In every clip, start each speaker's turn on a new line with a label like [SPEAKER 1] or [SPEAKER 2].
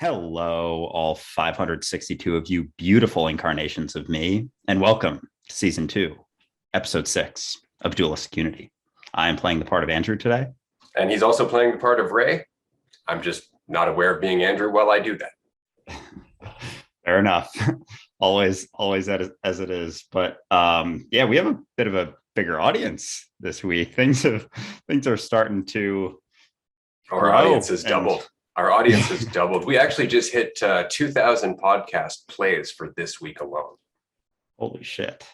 [SPEAKER 1] Hello, all 562 of you beautiful incarnations of me, and welcome to season 2, episode 6 of Dualistic Unity. I am playing the part of Andrew today.
[SPEAKER 2] And he's also playing the part of Ray. I'm just not aware of being Andrew while I do that.
[SPEAKER 1] Fair enough. always as it is. But yeah, we have a bit of a bigger audience this week. Things are starting to
[SPEAKER 2] Our audience has doubled. Our audience has doubled. We actually just hit 2,000 podcast plays for this week alone.
[SPEAKER 1] Holy shit.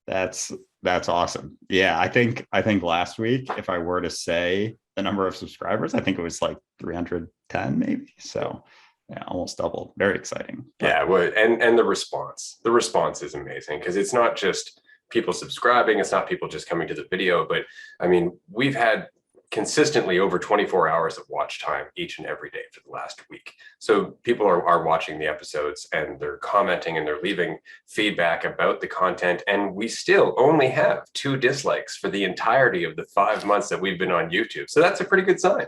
[SPEAKER 1] That's awesome. Yeah, I think last week, if I were to say the number of subscribers, I think it was like 310 maybe. So yeah, almost double. Very exciting.
[SPEAKER 2] But, yeah, and the response is amazing, because it's not just people subscribing, it's not people just coming to the video, but I mean, we've had consistently over 24 hours of watch time each and every day for the last week. So people are watching the episodes and they're commenting and they're leaving feedback about the content. And we still only have 2 dislikes for the entirety of the 5 months that we've been on YouTube. So that's a pretty good sign.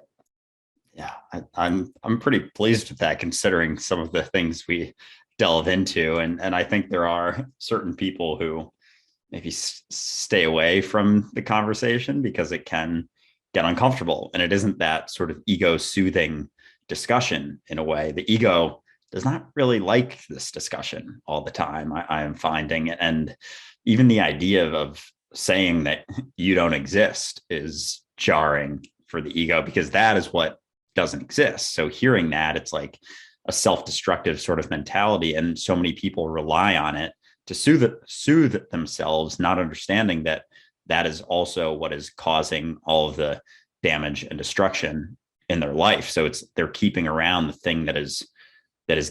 [SPEAKER 1] Yeah, I'm pretty pleased with that, considering some of the things we delve into. And I think there are certain people who maybe stay away from the conversation because it can get uncomfortable, and it isn't that sort of ego soothing discussion. In a way, the ego does not really like this discussion all the time, I am finding. And even the idea of saying that you don't exist is jarring for the ego, because that is what doesn't exist. So hearing that, it's like a self-destructive sort of mentality, and so many people rely on it to soothe themselves, not understanding that that is also what is causing all of the damage and destruction in their life. So they're keeping around the thing that is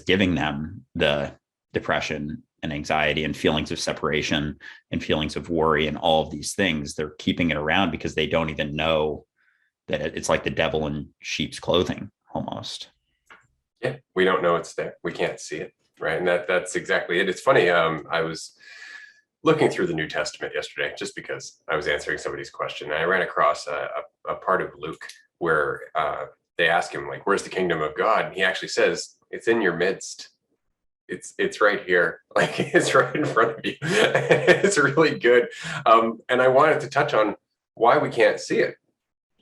[SPEAKER 1] giving them the depression and anxiety and feelings of separation and feelings of worry and all of these things. They're keeping it around because they don't even know that it's like the devil in sheep's clothing almost.
[SPEAKER 2] Yeah, we don't know it's there. We can't see it, right? And that's exactly it. It's funny. I was looking through the New Testament yesterday, just because I was answering somebody's question, and I ran across a part of Luke where they ask him, like, where's the kingdom of God? And he actually says, it's in your midst. It's right here. Like, it's right in front of you. It's really good. And I wanted to touch on why we can't see it,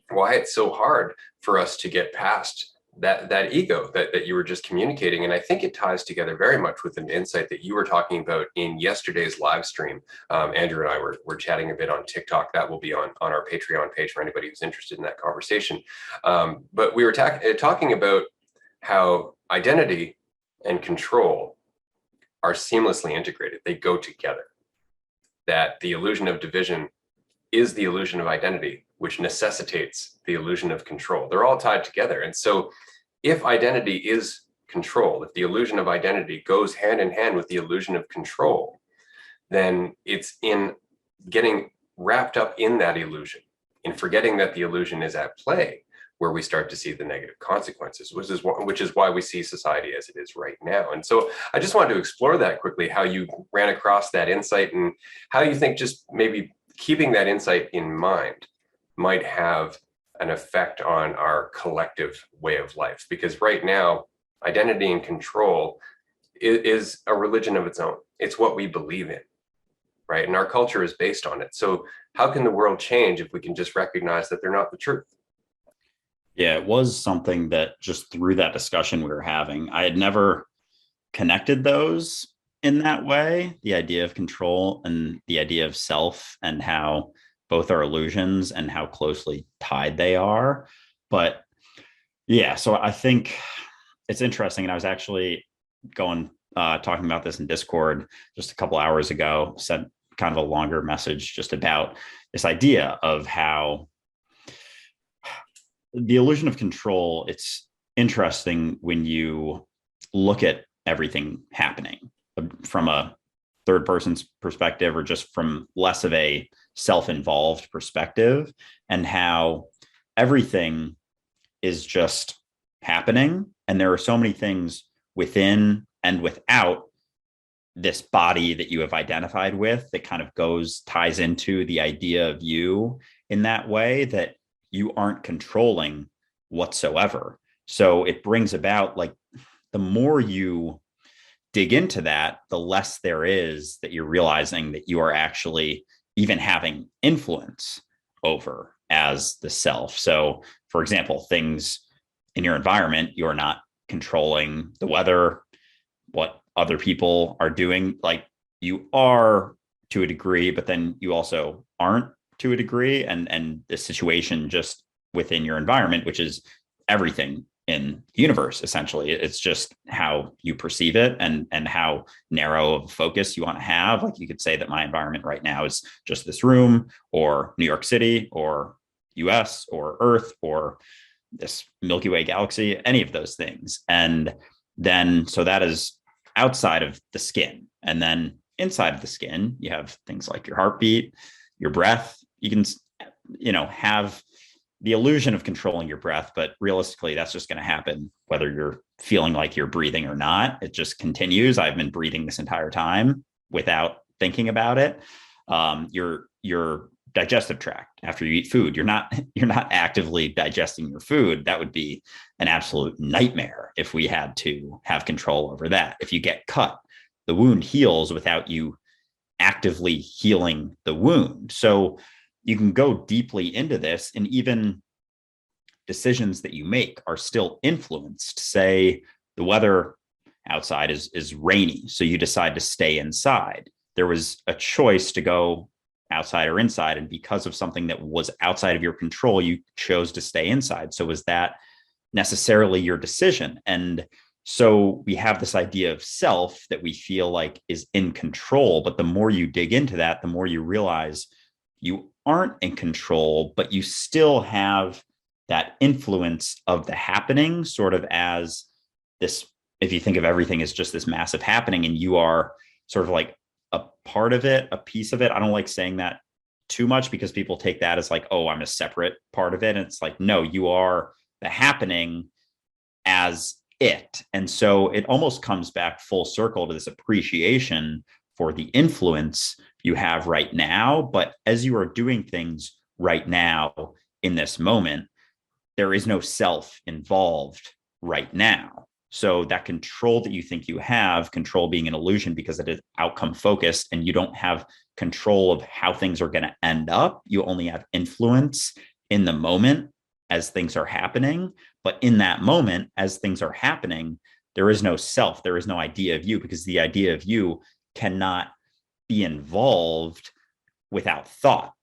[SPEAKER 2] why it's so hard for us to get past that ego that you were just communicating. And I think it ties together very much with an insight that you were talking about in yesterday's live stream. Andrew and I were chatting a bit on TikTok. That will be on our Patreon page for anybody who's interested in that conversation. But we were talking about how identity and control are seamlessly integrated. They go together. That the illusion of division is the illusion of identity, which necessitates the illusion of control. They're all tied together. And so if identity is control, if the illusion of identity goes hand in hand with the illusion of control, then it's in getting wrapped up in that illusion, in forgetting that the illusion is at play, where we start to see the negative consequences, which is why we see society as it is right now. And so I just wanted to explore that quickly, how you ran across that insight and how you think just maybe keeping that insight in mind might have an effect on our collective way of life. Because right now, identity and control is a religion of its own. It's what we believe in, right? And our culture is based on it. So how can the world change if we can just recognize that they're not the truth?
[SPEAKER 1] Yeah, it was something that just through that discussion we were having, I had never connected those in that way, the idea of control and the idea of self, and how both are illusions and how closely tied they are. But yeah, so I think it's interesting. And I was actually talking about this in Discord just a couple hours ago, sent kind of a longer message just about this idea of how the illusion of control, it's interesting when you look at everything happening from a third person's perspective, or just from less of a self-involved perspective, and how everything is just happening. And there are so many things within and without this body that you have identified with that kind of ties into the idea of you in that way, that you aren't controlling whatsoever. So it brings about, like, the more you dig into that, the less there is that you're realizing that you are actually even having influence over as the self. So, for example, things in your environment, you're not controlling the weather, what other people are doing. Like you are to a degree, but then you also aren't to a degree. And the situation just within your environment, which is everything in the universe, essentially. It's just how you perceive it and how narrow of a focus you want to have. Like you could say that my environment right now is just this room or New York City or US or Earth or this Milky Way galaxy, any of those things. And then, so that is outside of the skin. And then inside of the skin, you have things like your heartbeat, your breath. You can, have the illusion of controlling your breath, but realistically, that's just going to happen whether you're feeling like you're breathing or not. It just continues. I've been breathing this entire time without thinking about it. Your digestive tract, after you eat food, you're not actively digesting your food. That would be an absolute nightmare if we had to have control over that. If you get cut, the wound heals without you actively healing the wound. So you can go deeply into this, and even decisions that you make are still influenced. Say the weather outside is rainy, so you decide to stay inside. There was a choice to go outside or inside, and because of something that was outside of your control, you chose to stay inside. So was that necessarily your decision? And so we have this idea of self that we feel like is in control, but the more you dig into that, the more you realize you aren't in control, but you still have that influence of the happening, sort of as this, if you think of everything as just this massive happening and you are sort of like a part of it, a piece of it. I don't like saying that too much because people take that as like, oh, I'm a separate part of it. And it's like, no, you are the happening as it. And so it almost comes back full circle to this appreciation for the influence you have right now. But as you are doing things right now in this moment, there is no self involved right now. So that control that you think you have, control being an illusion because it is outcome focused and you don't have control of how things are going to end up. You only have influence in the moment as things are happening. But in that moment, as things are happening, there is no self, there is no idea of you, because the idea of you cannot be involved without thought.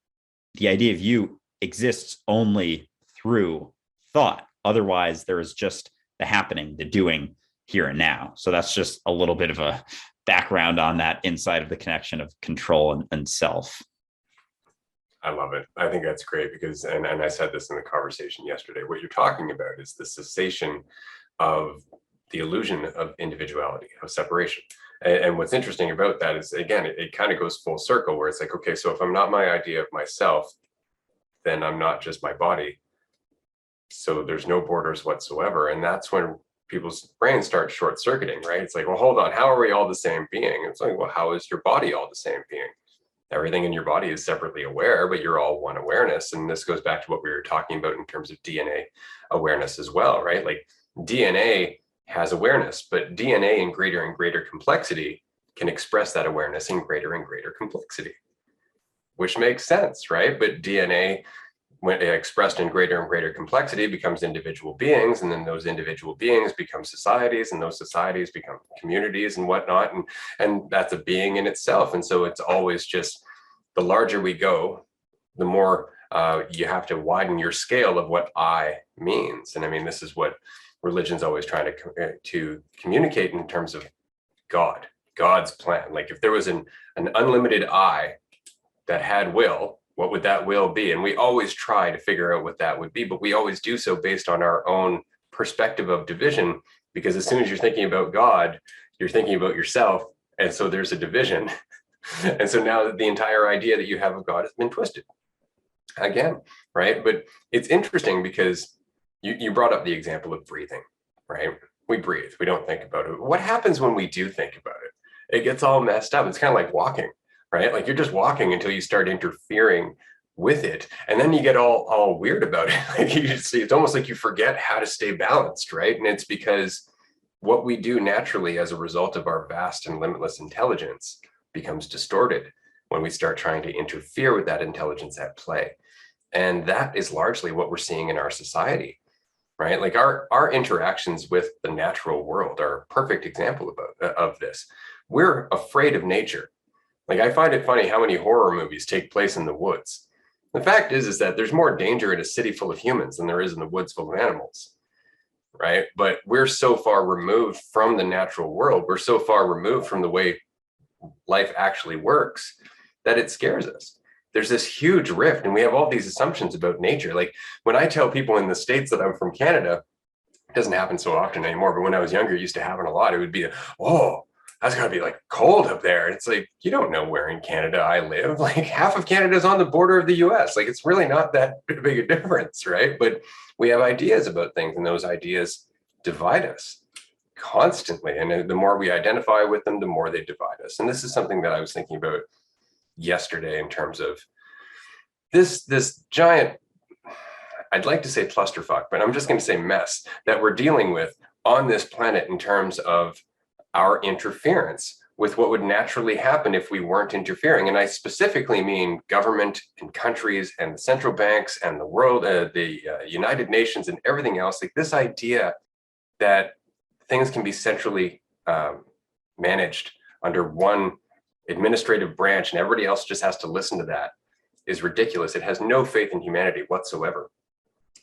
[SPEAKER 1] The idea of you exists only through thought. Otherwise, there is just the happening, the doing here and now. So that's just a little bit of a background on that inside of the connection of control and self.
[SPEAKER 2] I love it. I think that's great because, and I said this in the conversation yesterday, what you're talking about is the cessation of the illusion of individuality, of separation. And what's interesting about that is, again, it kind of goes full circle where it's like, okay, so if I'm not my idea of myself, then I'm not just my body. So there's no borders whatsoever. And that's when people's brains start short circuiting, right? It's like, well, hold on, how are we all the same being? It's like, well, how is your body all the same being? Everything in your body is separately aware, but you're all one awareness. And this goes back to what we were talking about in terms of DNA awareness as well, right? Like DNA has awareness, but DNA in greater and greater complexity can express that awareness in greater and greater complexity, which makes sense, right? But DNA, when expressed in greater and greater complexity, becomes individual beings, and then those individual beings become societies, and those societies become communities and whatnot, and that's a being in itself. And so it's always just, the larger we go, the more you have to widen your scale of what I means. And I mean, this is what religion's always trying to communicate in terms of God's plan. Like if there was an unlimited I that had will, what would that will be? And we always try to figure out what that would be, but we always do so based on our own perspective of division, because as soon as you're thinking about God, you're thinking about yourself. And so there's a division. And so now the entire idea that you have of God has been twisted again, right? But it's interesting because you brought up the example of breathing, right? We breathe, we don't think about it. What happens when we do think about it? It gets all messed up. It's kind of like walking, right? Like you're just walking until you start interfering with it. And then you get all weird about it. Like it's almost like you forget how to stay balanced, right? And it's because what we do naturally as a result of our vast and limitless intelligence becomes distorted when we start trying to interfere with that intelligence at play. And that is largely what we're seeing in our society, right? Like our interactions with the natural world are a perfect example of this. We're afraid of nature. Like, I find it funny how many horror movies take place in the woods. The fact is that there's more danger in a city full of humans than there is in the woods full of animals, right? But we're so far removed from the natural world. We're so far removed from the way life actually works that it scares us. There's this huge rift, and we have all these assumptions about nature. Like, when I tell people in the States that I'm from Canada, it doesn't happen so often anymore, but when I was younger, it used to happen a lot. It would be, oh, that's gotta be like cold up there. And it's like, you don't know where in Canada I live. Like, half of Canada is on the border of the US. Like, it's really not that big a difference, right? But we have ideas about things, and those ideas divide us constantly. And the more we identify with them, the more they divide us. And this is something that I was thinking about yesterday in terms of this giant, I'd like to say clusterfuck, but I'm just going to say mess that we're dealing with on this planet in terms of our interference with what would naturally happen if we weren't interfering. And I specifically mean government and countries and the central banks and the world, the United Nations and everything else. Like, this idea that things can be centrally managed under one administrative branch and everybody else just has to listen to that is ridiculous. It has no faith in humanity whatsoever.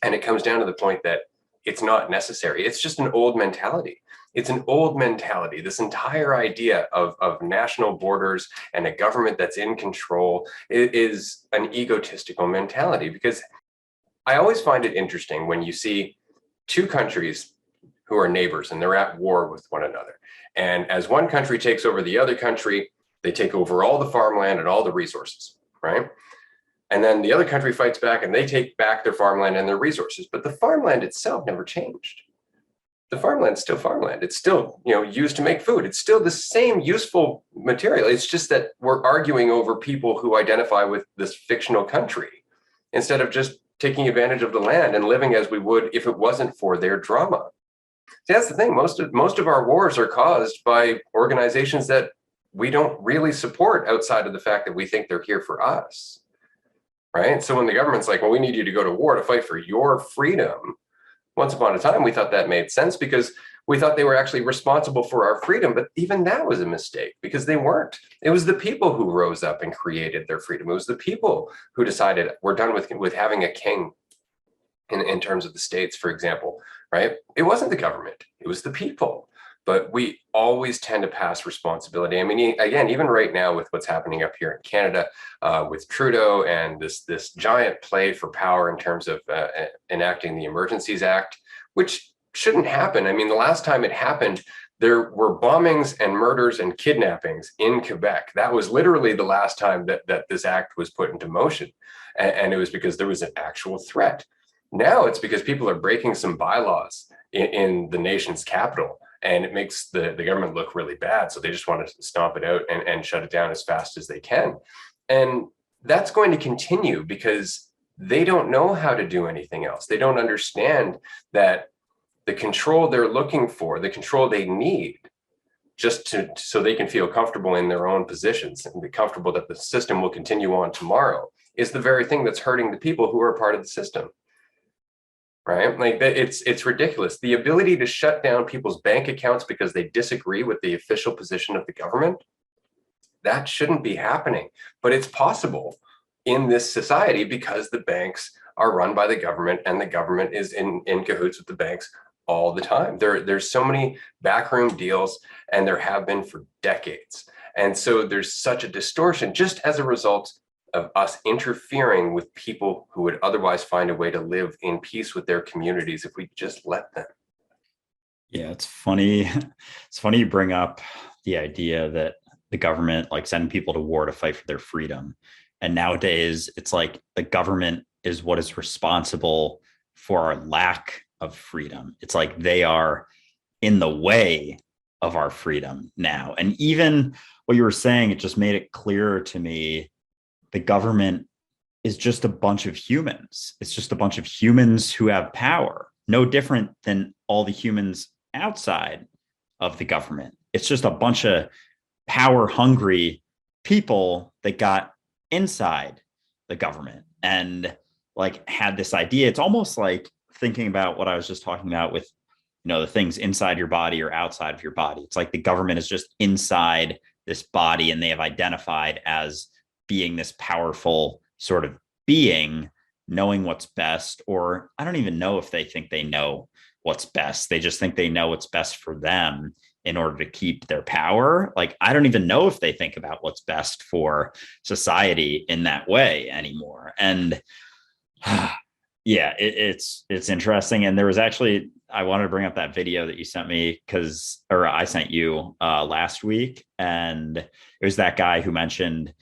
[SPEAKER 2] And it comes down to the point that it's not necessary. It's just an old mentality. It's an old mentality. This entire idea of national borders and a government that's in control is an egotistical mentality, because I always find it interesting when you see two countries who are neighbors and they're at war with one another. And as one country takes over the other country, they take over all the farmland and all the resources, right? And then the other country fights back and they take back their farmland and their resources. But the farmland itself never changed. The farmland's still farmland. It's still, used to make food. It's still the same useful material. It's just that we're arguing over people who identify with this fictional country instead of just taking advantage of the land and living as we would if it wasn't for their drama. See, that's the thing. Most of our wars are caused by organizations that we don't really support outside of the fact that we think they're here for us. Right? So when the government's like, well, we need you to go to war to fight for your freedom. Once upon a time, we thought that made sense because we thought they were actually responsible for our freedom. But even that was a mistake because they weren't. It was the people who rose up and created their freedom. It was the people who decided we're done with having a king in terms of the states, for example, right? It wasn't the government. It was the people. But we always tend to pass responsibility. I mean, again, even right now with what's happening up here in Canada with Trudeau and this giant play for power in terms of enacting the Emergencies Act, which shouldn't happen. I mean, the last time it happened, there were bombings and murders and kidnappings in Quebec. That was literally the last time that this act was put into motion. And it was because there was an actual threat. Now it's because people are breaking some bylaws in the nation's capital. And it makes the government look really bad. So they just want to stomp it out and shut it down as fast as they can. And that's going to continue because they don't know how to do anything else. They don't understand that the control they're looking for, the control they need just so they can feel comfortable in their own positions and be comfortable that the system will continue on tomorrow, is the very thing that's hurting the people who are part of the system. Right? Like, it's ridiculous. The ability to shut down people's bank accounts because they disagree with the official position of the government, that shouldn't be happening. But it's possible in this society because the banks are run by the government and the government is in cahoots with the banks all the time. There's so many backroom deals, and there have been for decades. And so there's such a distortion just as a result of us interfering with people who would otherwise find a way to live in peace with their communities if we just let them.
[SPEAKER 1] Yeah, it's funny. It's funny you bring up the idea that the government like send people to war to fight for their freedom. And nowadays it's like the government is what is responsible for our lack of freedom. It's like they are in the way of our freedom now. And even what you were saying, it just made it clearer to me. The government is just a bunch of humans. It's just a bunch of humans who have power, no different than all the humans outside of the government. It's just a bunch of power hungry people that got inside the government and like had this idea. It's almost like thinking about what I was just talking about with, the things inside your body or outside of your body. It's like the government is just inside this body and they have identified as being this powerful sort of being, knowing what's best. Or I don't even know if they think they know what's best. They just think they know what's best for them in order to keep their power. Like, I don't even know if they think about what's best for society in that way anymore. And yeah, it's interesting. And there was actually, I wanted to bring up that video that you sent me or I sent you last week. And it was that guy who mentioned,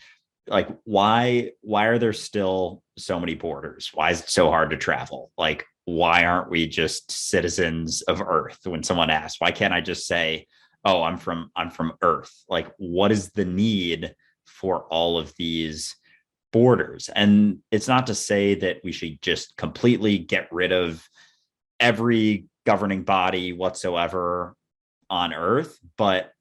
[SPEAKER 1] like, why are there still so many borders? Why is it so hard to travel? Like, why aren't we just citizens of Earth? When someone asks, why can't I just say, oh, I'm from Earth? Like, what is the need for all of these borders? And it's not to say that we should just completely get rid of every governing body whatsoever on Earth, but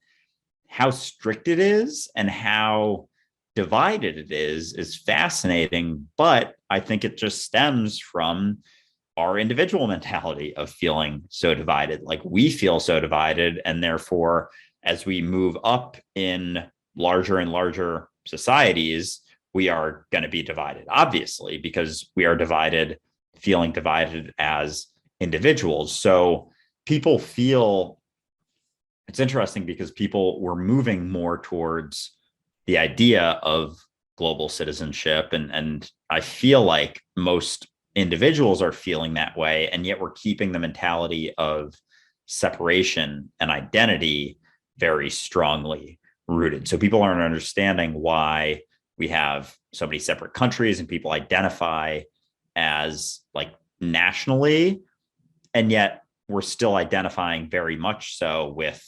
[SPEAKER 1] how strict it is and how divided it is fascinating. But I think it just stems from our individual mentality of feeling so divided. Like, we feel so divided, and therefore, as we move up in larger and larger societies, we are going to be divided, obviously, because we are divided, feeling divided as individuals. So people feel, it's interesting because people were moving more towards the idea of global citizenship. And I feel like most individuals are feeling that way. And yet we're keeping the mentality of separation and identity very strongly rooted. So people aren't understanding why we have so many separate countries and people identify as like nationally, and yet we're still identifying very much so with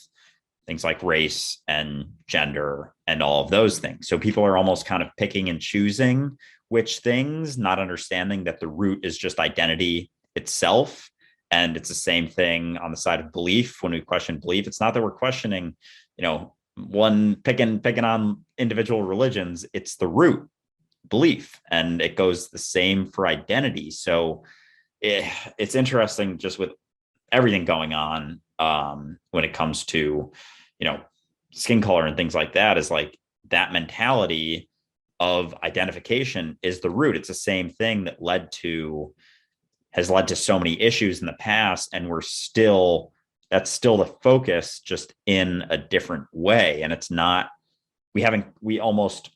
[SPEAKER 1] things like race and gender and all of those things. So people are almost kind of picking and choosing which things, not understanding that the root is just identity itself. And it's the same thing on the side of belief. When we question belief, it's not that we're questioning, one picking on individual religions. It's the root belief, and it goes the same for identity. So it's interesting just with everything going on when it comes to skin color and things like that, is like that mentality of identification is the root. It's the same thing that has led to so many issues in the past, and that's still the focus, just in a different way. And it's not, we almost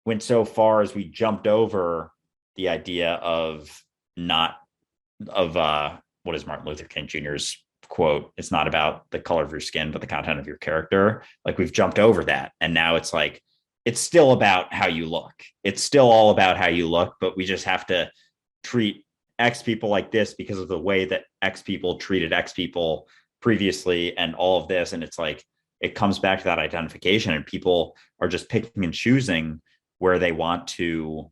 [SPEAKER 1] went so far as we jumped over the idea of what is Martin Luther King Jr.'s quote? It's not about the color of your skin, but the content of your character. Like, we've jumped over that. And now it's like, it's still about how you look. It's still all about how you look, but we just have to treat X people like this because of the way that X people treated X people previously and all of this. And it's like, it comes back to that identification, and people are just picking and choosing where they want to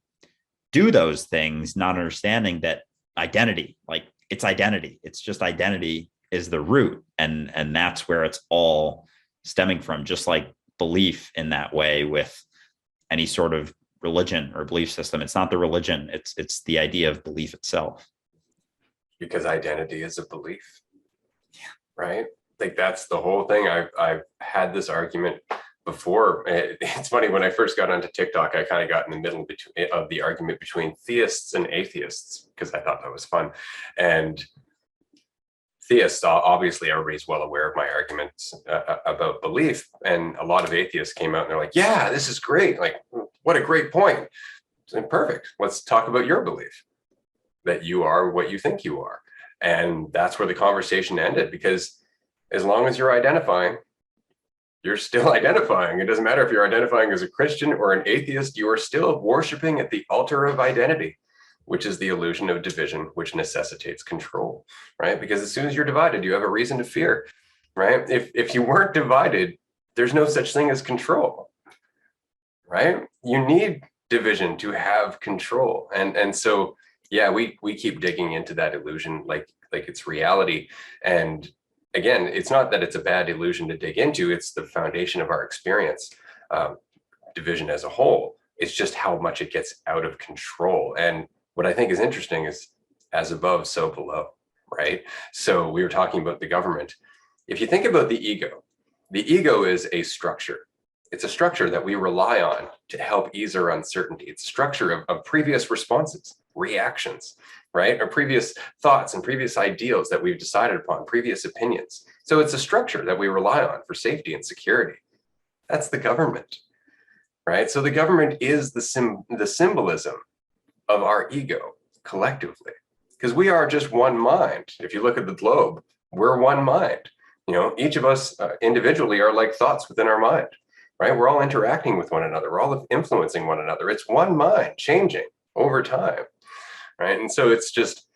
[SPEAKER 1] do those things, not understanding that identity, like, it's identity. It's just identity is the root. And that's where it's all stemming from, just like belief in that way with any sort of religion or belief system. It's not the religion, it's the idea of belief itself.
[SPEAKER 2] Because identity is a belief. Yeah. Right? Like, that's the whole thing. I've had this argument before. It's funny, when I first got onto TikTok, I kind of got in the middle of the argument between theists and atheists, because I thought that was fun. And theists, obviously everybody's well aware of my arguments about belief, and a lot of atheists came out and they're like, yeah, this is great, like, what a great point. And perfect, let's talk about your belief, that you are what you think you are. And that's where the conversation ended, because as long as you're identifying, you're still identifying. It doesn't matter if you're identifying as a Christian or an atheist, you are still worshiping at the altar of identity, which is the illusion of division, which necessitates control, right? Because as soon as you're divided, you have a reason to fear, right? If you weren't divided, there's no such thing as control, right? You need division to have control. And so, yeah, we keep digging into that illusion like it's reality. And again, it's not that it's a bad illusion to dig into, it's the foundation of our experience, division as a whole. It's just how much it gets out of control. And what I think is interesting is as above, so below, right? So we were talking about the government. If you think about the ego is a structure. It's a structure that we rely on to help ease our uncertainty. It's a structure of previous responses, reactions, right? Or previous thoughts and previous ideals that we've decided upon, previous opinions. So it's a structure that we rely on for safety and security. That's the government, right? So the government is the symbolism of our ego collectively, because we are just one mind. If you look at the globe, we're one mind. You know, each of us individually are like thoughts within our mind, right? We're all interacting with one another. We're all influencing one another. It's one mind changing over time, right? And so it's just,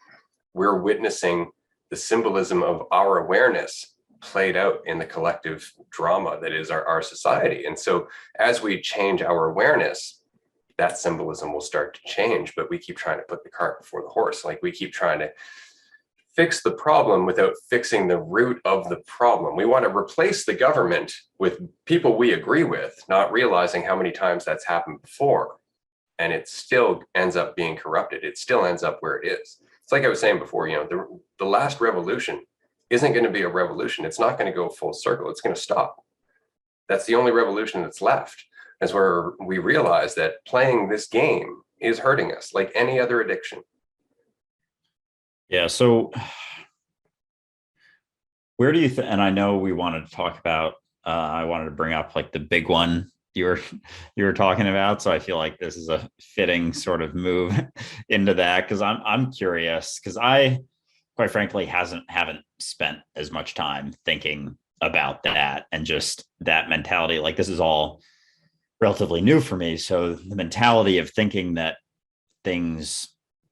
[SPEAKER 2] we're witnessing the symbolism of our awareness played out in the collective drama that is our society. And so as we change our awareness, that symbolism will start to change, but we keep trying to put the cart before the horse. Like we keep trying to fix the problem without fixing the root of the problem. We want to replace the government with people we agree with, not realizing how many times that's happened before. And it still ends up being corrupted. It still ends up where it is. It's like I was saying before, you know, the last revolution isn't going to be a revolution. It's not going to go full circle. It's going to stop. That's the only revolution that's left, is where we realize that playing this game is hurting us like any other addiction.
[SPEAKER 1] Yeah. So where do you think, and I know we wanted to talk about, I wanted to bring up like the big one you were talking about. So I feel like this is a fitting sort of move into that, because I'm curious, because I quite frankly haven't spent as much time thinking about that and just that mentality. Like this is all relatively new for me. So the mentality of thinking that things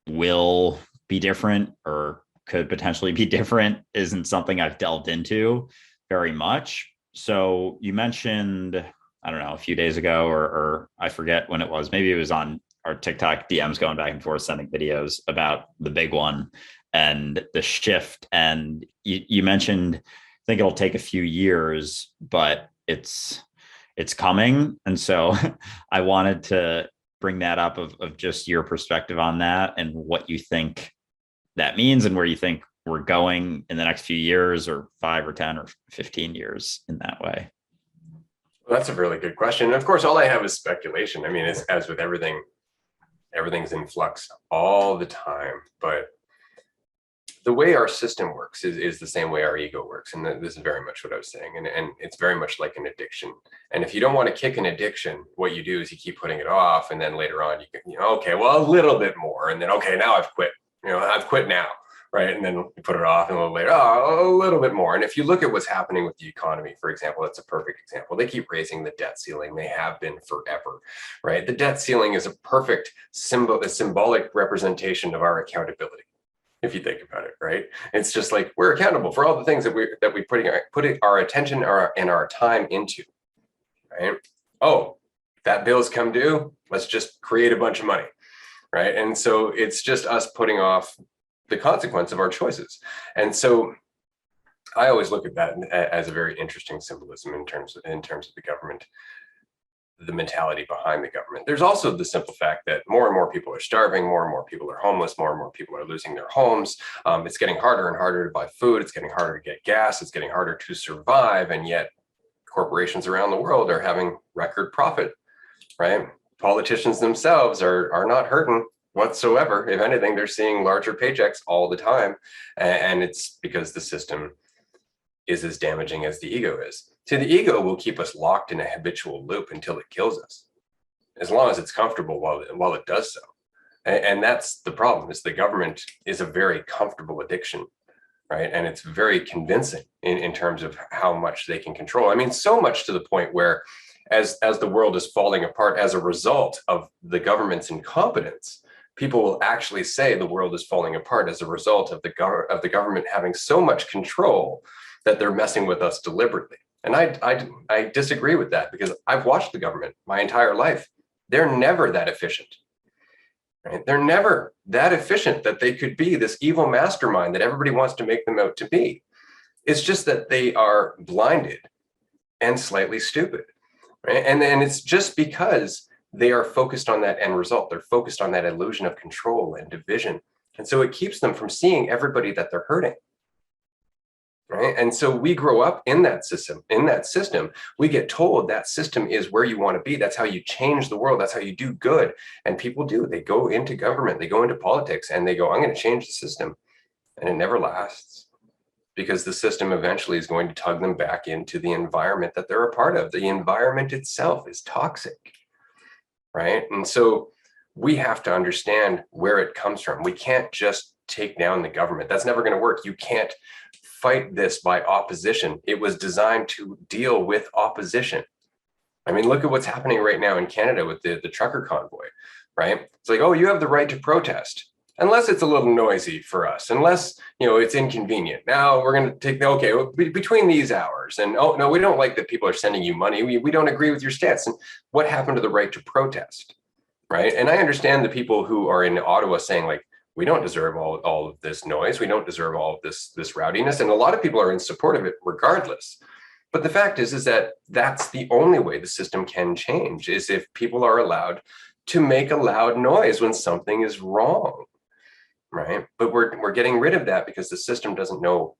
[SPEAKER 1] will be different or could potentially be different isn't something I've delved into very much. So you mentioned, I don't know, a few days ago, or I forget when it was, maybe it was on our TikTok DMs going back and forth, sending videos about the big one and the shift. And you mentioned, I think it'll take a few years, but it's coming. And so I wanted to bring that up of just your perspective on that and what you think that means and where you think we're going in the next few years, or 5 or 10 or 15 years in that way.
[SPEAKER 2] Well, that's a really good question. And of course, all I have is speculation. I mean, as with everything, everything's in flux all the time. But the way our system works is the same way our ego works. And this is very much what I was saying. And it's very much like an addiction. And if you don't want to kick an addiction, what you do is you keep putting it off. And then later on, okay, well, a little bit more. And then, okay, now I've quit. I've quit now. Right. And then you put it off, and a little later, a little bit more. And if you look at what's happening with the economy, for example, that's a perfect example. They keep raising the debt ceiling. They have been forever. Right. The debt ceiling is a perfect symbolic representation of our accountability, if you think about it. Right. It's just like we're accountable for all the things that we put our attention and our time into. Right. Oh, that bill's come due. Let's just create a bunch of money. Right. And so it's just us putting off the consequence of our choices. And so I always look at that as a very interesting symbolism in terms of the government, the mentality behind the government. There's also the simple fact that more and more people are starving, more and more people are homeless, more and more people are losing their homes. It's getting harder and harder to buy food. It's getting harder to get gas. It's getting harder to survive. And yet corporations around the world are having record profit, right? Politicians themselves are not hurting whatsoever. If anything, they're seeing larger paychecks all the time. And it's because the system is as damaging as the ego is. So the ego will keep us locked in a habitual loop until it kills us, as long as it's comfortable while it does so. And that's the problem, is the government is a very comfortable addiction, right? And it's very convincing in terms of how much they can control. I mean, so much to the point where as the world is falling apart as a result of the government's incompetence, people will actually say the world is falling apart as a result of the government having so much control that they're messing with us deliberately. And I disagree with that, because I've watched the government my entire life. They're never that efficient. Right? They're never that efficient that they could be this evil mastermind that everybody wants to make them out to be. It's just that they are blinded and slightly stupid, right? And it's just because they are focused on that end result. They're focused on that illusion of control and division. And so it keeps them from seeing everybody that they're hurting. Right. And so we grow up in that system. We get told that system is where you want to be. That's how you change the world. That's how you do good. And people do. They go into government, they go into politics, and they go, I'm going to change the system. And it never lasts, because the system eventually is going to tug them back into the environment that they're a part of. The environment itself is toxic. Right. And so we have to understand where it comes from. We can't just take down the government. That's never going to work. You can't fight this by opposition. It was designed to deal with opposition. I mean, look at what's happening right now in Canada with the trucker convoy, right? It's like, oh, you have the right to protest, unless it's a little noisy for us, unless, it's inconvenient. Now we're going to take between these hours, and oh, no, we don't like that people are sending you money. We don't agree with your stance. And what happened to the right to protest, right? And I understand the people who are in Ottawa saying, like, we don't deserve all of this noise. We don't deserve all of this rowdiness. And a lot of people are in support of it regardless. But the fact is that that's the only way the system can change, is if people are allowed to make a loud noise when something is wrong, right? But we're getting rid of that because the system doesn't know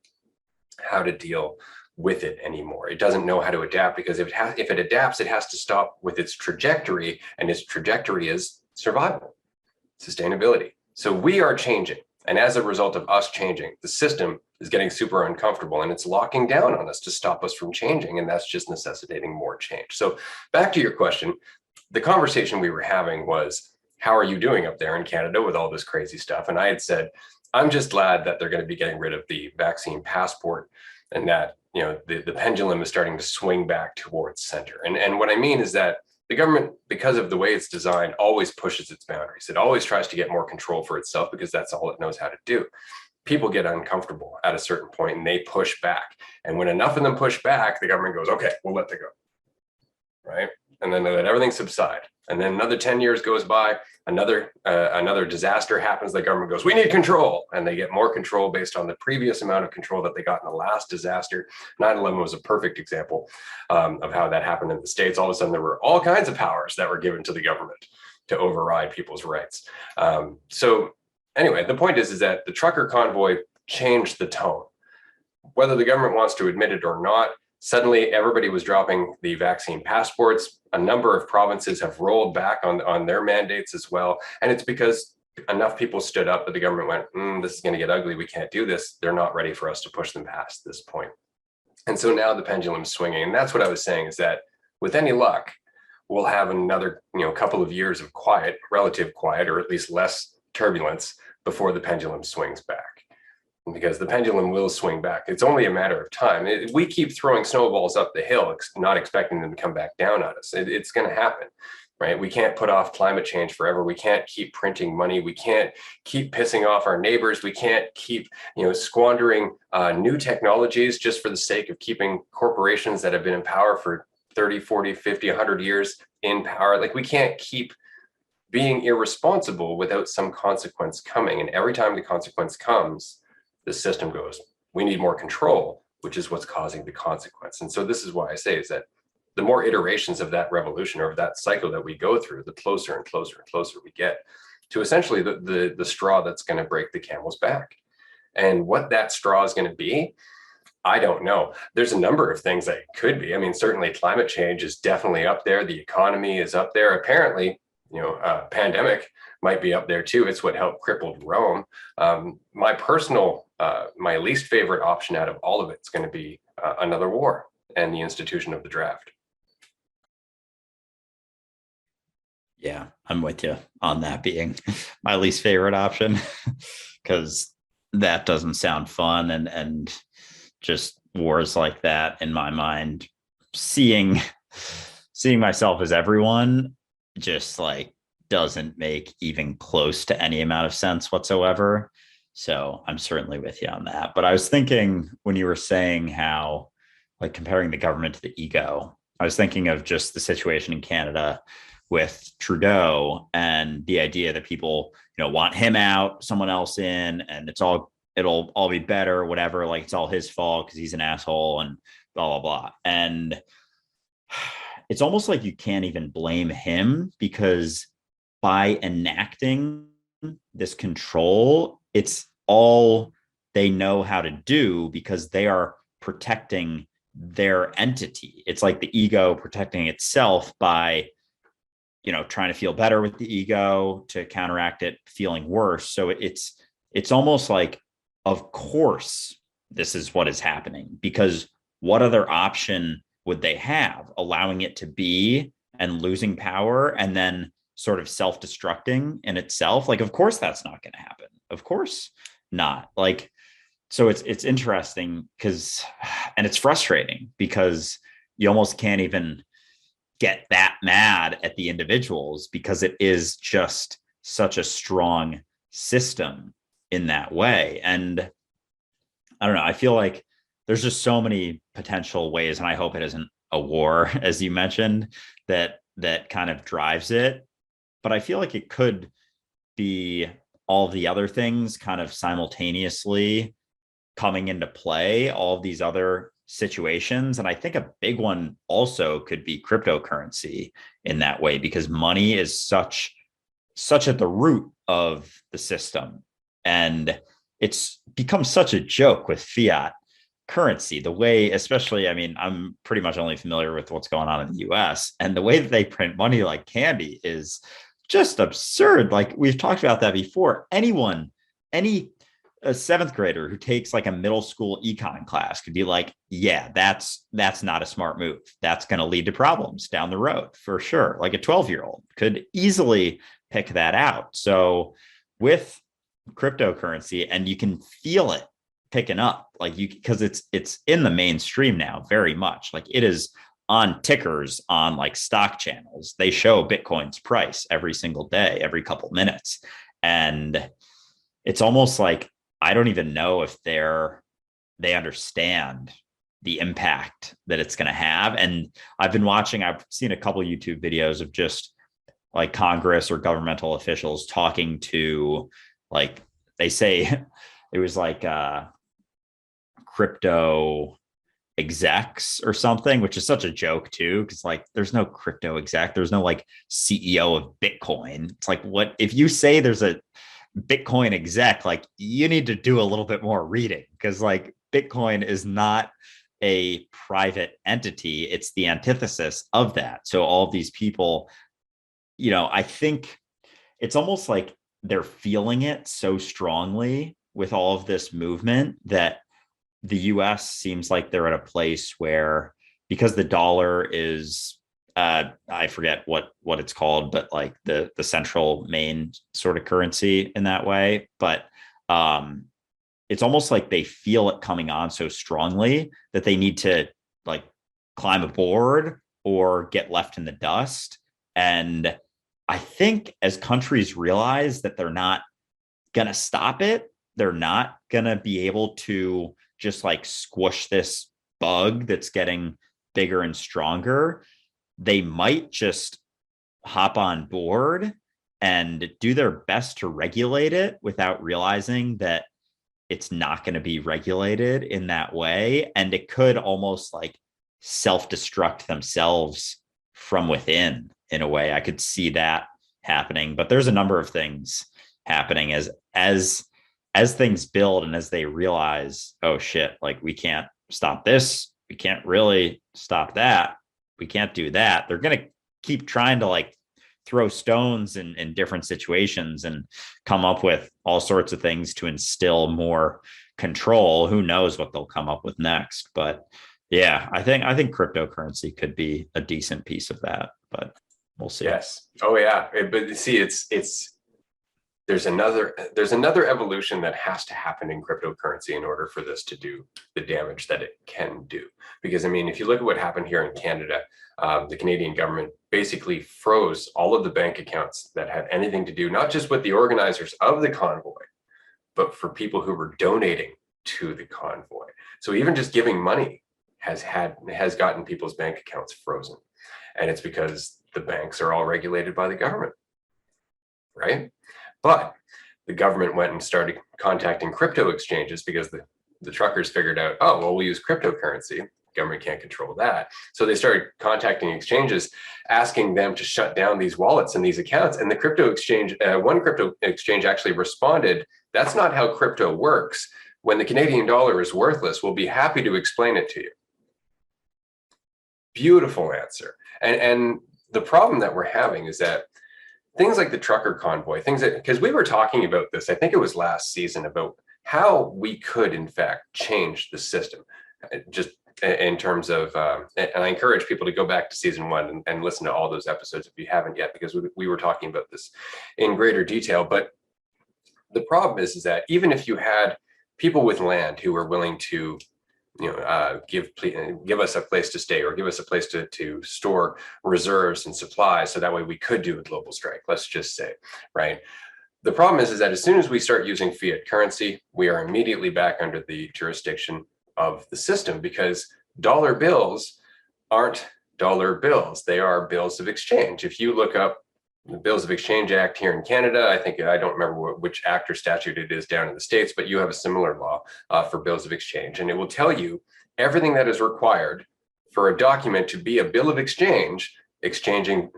[SPEAKER 2] how to deal with it anymore. It doesn't know how to adapt, because if it adapts, it has to stop with its trajectory, and its trajectory is survival, sustainability. So we are changing. And as a result of us changing, the system is getting super uncomfortable, and it's locking down on us to stop us from changing. And that's just necessitating more change. So back to your question, the conversation we were having was, how are you doing up there in Canada with all this crazy stuff? And I had said, I'm just glad that they're going to be getting rid of the vaccine passport, and that, the pendulum is starting to swing back towards center. And what I mean is that the government, because of the way it's designed, always pushes its boundaries. It always tries to get more control for itself, because that's all it knows how to do. People get uncomfortable at a certain point, and they push back. And when enough of them push back, the government goes, okay, we'll let them go. Right? And then they let everything subside. And then another 10 years goes by, another disaster happens. The government goes, we need control. And they get more control based on the previous amount of control that they got in the last disaster. 9/11 was a perfect example of how that happened in the States. All of a sudden, there were all kinds of powers that were given to the government to override people's rights. So anyway, the point is that the trucker convoy changed the tone. Whether the government wants to admit it or not, suddenly everybody was dropping the vaccine passports. A number of provinces have rolled back on their mandates as well. And it's because enough people stood up that the government went, this is going to get ugly. We can't do this. They're not ready for us to push them past this point. And so now the pendulum's swinging. And that's what I was saying, is that with any luck, we'll have another couple of years of quiet, relative quiet, or at least less turbulence before the pendulum swings back. Because the pendulum will swing back. It's only a matter of time. We keep throwing snowballs up the hill, not expecting them to come back down on us. It's going to happen, right? We can't put off climate change forever. We can't keep printing money. We can't keep pissing off our neighbors. We can't keep, squandering new technologies just for the sake of keeping corporations that have been in power for 30, 40, 50, 100 years in power. Like, we can't keep being irresponsible without some consequence coming. And every time the consequence comes, the system goes, we need more control, which is what's causing the consequence. And so this is why I say, is that the more iterations of that revolution, or of that cycle that we go through, the closer and closer and closer we get to essentially the straw that's going to break the camel's back. And what that straw is going to be, I don't know. There's a number of things that it could be. I mean, certainly climate change is definitely up there. The economy is up there. Apparently, pandemic might be up there too. It's what helped cripple Rome. My least favorite option out of all of it is going to be another war and the institution of the draft.
[SPEAKER 1] Yeah, I'm with you on that being my least favorite option, because that doesn't sound fun. And just wars like that, in my mind, seeing myself as everyone, just like doesn't make even close to any amount of sense whatsoever. So I'm certainly with you on that. But I was thinking, when you were saying how, like, comparing the government to the ego, I was thinking of just the situation in Canada with Trudeau, and the idea that people, want him out, someone else in, and it's all it'll all be better, whatever. Like it's all his fault because he's an asshole and blah, blah, blah. And it's almost like you can't even blame him because by enacting this control, it's all they know how to do because they are protecting their entity. It's like the ego protecting itself by, trying to feel better with the ego to counteract it feeling worse. So it's almost like, of course, this is what is happening because what other option would they have? Allowing it to be and losing power and then sort of self-destructing in itself. Like, of course, that's not going to happen. Of course not. Like, so it's interesting and it's frustrating because you almost can't even get that mad at the individuals because it is just such a strong system in that way. And I don't know, I feel like there's just so many potential ways, and I hope it isn't a war, as you mentioned, that kind of drives it. But I feel like it could be all the other things kind of simultaneously coming into play, all of these other situations. And I think a big one also could be cryptocurrency in that way, because money is such at the root of the system. And it's become such a joke with fiat currency, the way, especially, I mean, I'm pretty much only familiar with what's going on in the US, and the way that they print money like candy is just absurd. Like we've talked about that before. Any a seventh grader who takes like a middle school econ class could be like, yeah, that's not a smart move. That's going to lead to problems down the road for sure. Like a 12-year-old could easily pick that out. So with cryptocurrency, and you can feel it picking up, like because it's in the mainstream now very much. Like it is on tickers on like stock channels. They show Bitcoin's price every single day, every couple minutes. And it's almost like, I don't even know if they understand the impact that it's going to have. And I've seen a couple YouTube videos of just like Congress or governmental officials talking to, like, they say it was like crypto execs or something, which is such a joke too, because like there's no crypto exec, there's no like CEO of Bitcoin. It's like, what if you say there's a Bitcoin exec, like you need to do a little bit more reading, because like Bitcoin is not a private entity, it's the antithesis of that. So all of these people, I think it's almost like they're feeling it so strongly with all of this movement that the US seems like they're at a place where, because the dollar is I forget what it's called, but like the central main sort of currency in that way. But it's almost like they feel it coming on so strongly that they need to like climb aboard or get left in the dust. And I think as countries realize that they're not going to stop it, they're not going to be able to just like squish this bug that's getting bigger and stronger, they might just hop on board and do their best to regulate it without realizing that it's not going to be regulated in that way. And it could almost like self-destruct themselves from within in a way. I could see that happening, but there's a number of things happening as things build and as they realize, oh shit, like we can't stop this. We can't really stop that. We can't do that. They're going to keep trying to like throw stones in different situations and come up with all sorts of things to instill more control. Who knows what they'll come up with next? But yeah, I think cryptocurrency could be a decent piece of that, but we'll see.
[SPEAKER 2] Yes. Oh yeah. But see, there's another evolution that has to happen in cryptocurrency in order for this to do the damage that it can do. Because I mean, if you look at what happened here in Canada, the Canadian government basically froze all of the bank accounts that had anything to do, not just with the organizers of the convoy, but for people who were donating to the convoy. So even just giving money has gotten people's bank accounts frozen. And it's because the banks are all regulated by the government, right? But the government went and started contacting crypto exchanges because the truckers figured out, oh, well, we'll use cryptocurrency. Government can't control that. So they started contacting exchanges, asking them to shut down these wallets and these accounts. And the crypto exchange, one crypto exchange actually responded, that's not how crypto works. When the Canadian dollar is worthless, we'll be happy to explain it to you. Beautiful answer. And the problem that we're having is that things like the trucker convoy, things that, because we were talking about this, I think it was last season, about how we could in fact change the system, just in terms of, and I encourage people to go back to season 1 and listen to all those episodes if you haven't yet, because we were talking about this in greater detail. But the problem is that even if you had people with land who were willing to, give us a place to stay, or give us a place to store reserves and supplies, so that way we could do a global strike, let's just say, right? The problem is that as soon as we start using fiat currency, we are immediately back under the jurisdiction of the system, because dollar bills aren't dollar bills. They are bills of exchange. If you look up the Bills of Exchange Act here in Canada, I don't remember which act or statute it is down in the States, but you have a similar law for bills of exchange. And it will tell you everything that is required for a document to be a bill of exchange, exchanging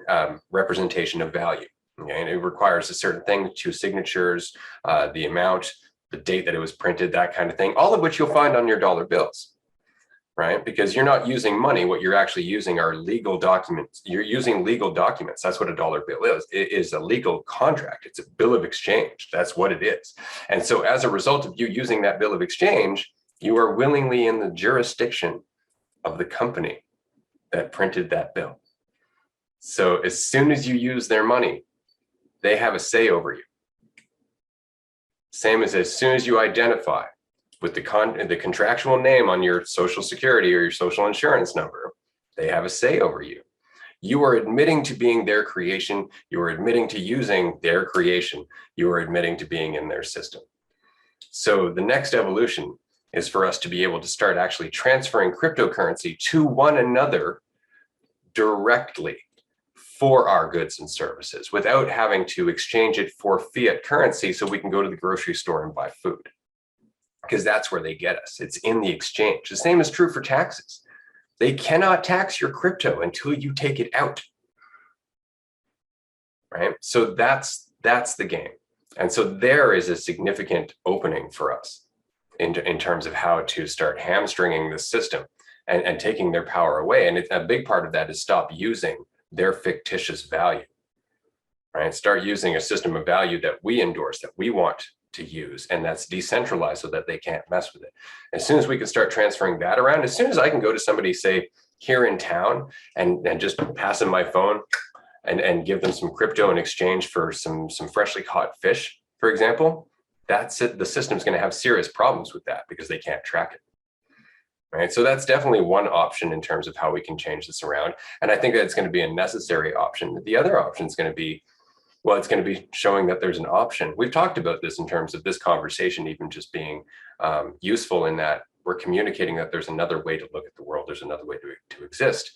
[SPEAKER 2] representation of value. Okay? And it requires a certain thing, 2 signatures, the amount, the date that it was printed, that kind of thing, all of which you'll find on your dollar bills, right? Because you're not using money. What you're actually using are legal documents. You're using legal documents. That's what a dollar bill is. It is a legal contract. It's a bill of exchange. That's what it is. And so as a result of you using that bill of exchange, you are willingly in the jurisdiction of the company that printed that bill. So as soon as you use their money, they have a say over you. Same as soon as you identify with the contractual name on your social security or your social insurance number, they have a say over you. You are admitting to being their creation. You are admitting to using their creation. You are admitting to being in their system. So the next evolution is for us to be able to start actually transferring cryptocurrency to one another directly for our goods and services, without having to exchange it for fiat currency so we can go to the grocery store and buy food. Because that's where they get us. It's in the exchange. The same is true for taxes. They cannot tax your crypto until you take it out, right? So that's the game. And so there is a significant opening for us in terms of how to start hamstringing the system and taking their power away. And a big part of that is stop using their fictitious value, right? Start using a system of value that we endorse, that we want to use, and that's decentralized so that they can't mess with it. As soon as we can start transferring that around, as soon as I can go to somebody, say, here in town, and just pass them my phone and give them some crypto in exchange for some freshly caught fish, for example, that's it. The system's going to have serious problems with that because they can't track it. Right. So that's definitely one option in terms of how we can change this around. And I think that it's going to be a necessary option. The other option is going to be, well, it's going to be showing that there's an option. We've talked about this in terms of this conversation, even just being useful in that we're communicating that there's another way to look at the world. There's another way to exist.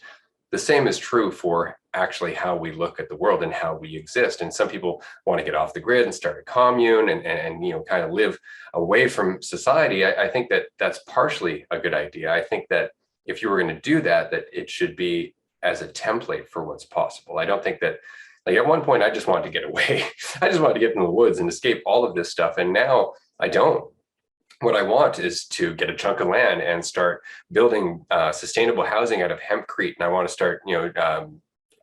[SPEAKER 2] The same is true for actually how we look at the world and how we exist. And some people want to get off the grid and start a commune and kind of live away from society. I think that that's partially a good idea. I think that if you were going to do that, that it should be as a template for what's possible. I don't think that, like, at one point I just wanted to get away. I just wanted to get in the woods and escape all of this stuff. And now I don't. What I want is to get a chunk of land and start building sustainable housing out of hempcrete. And I want to start,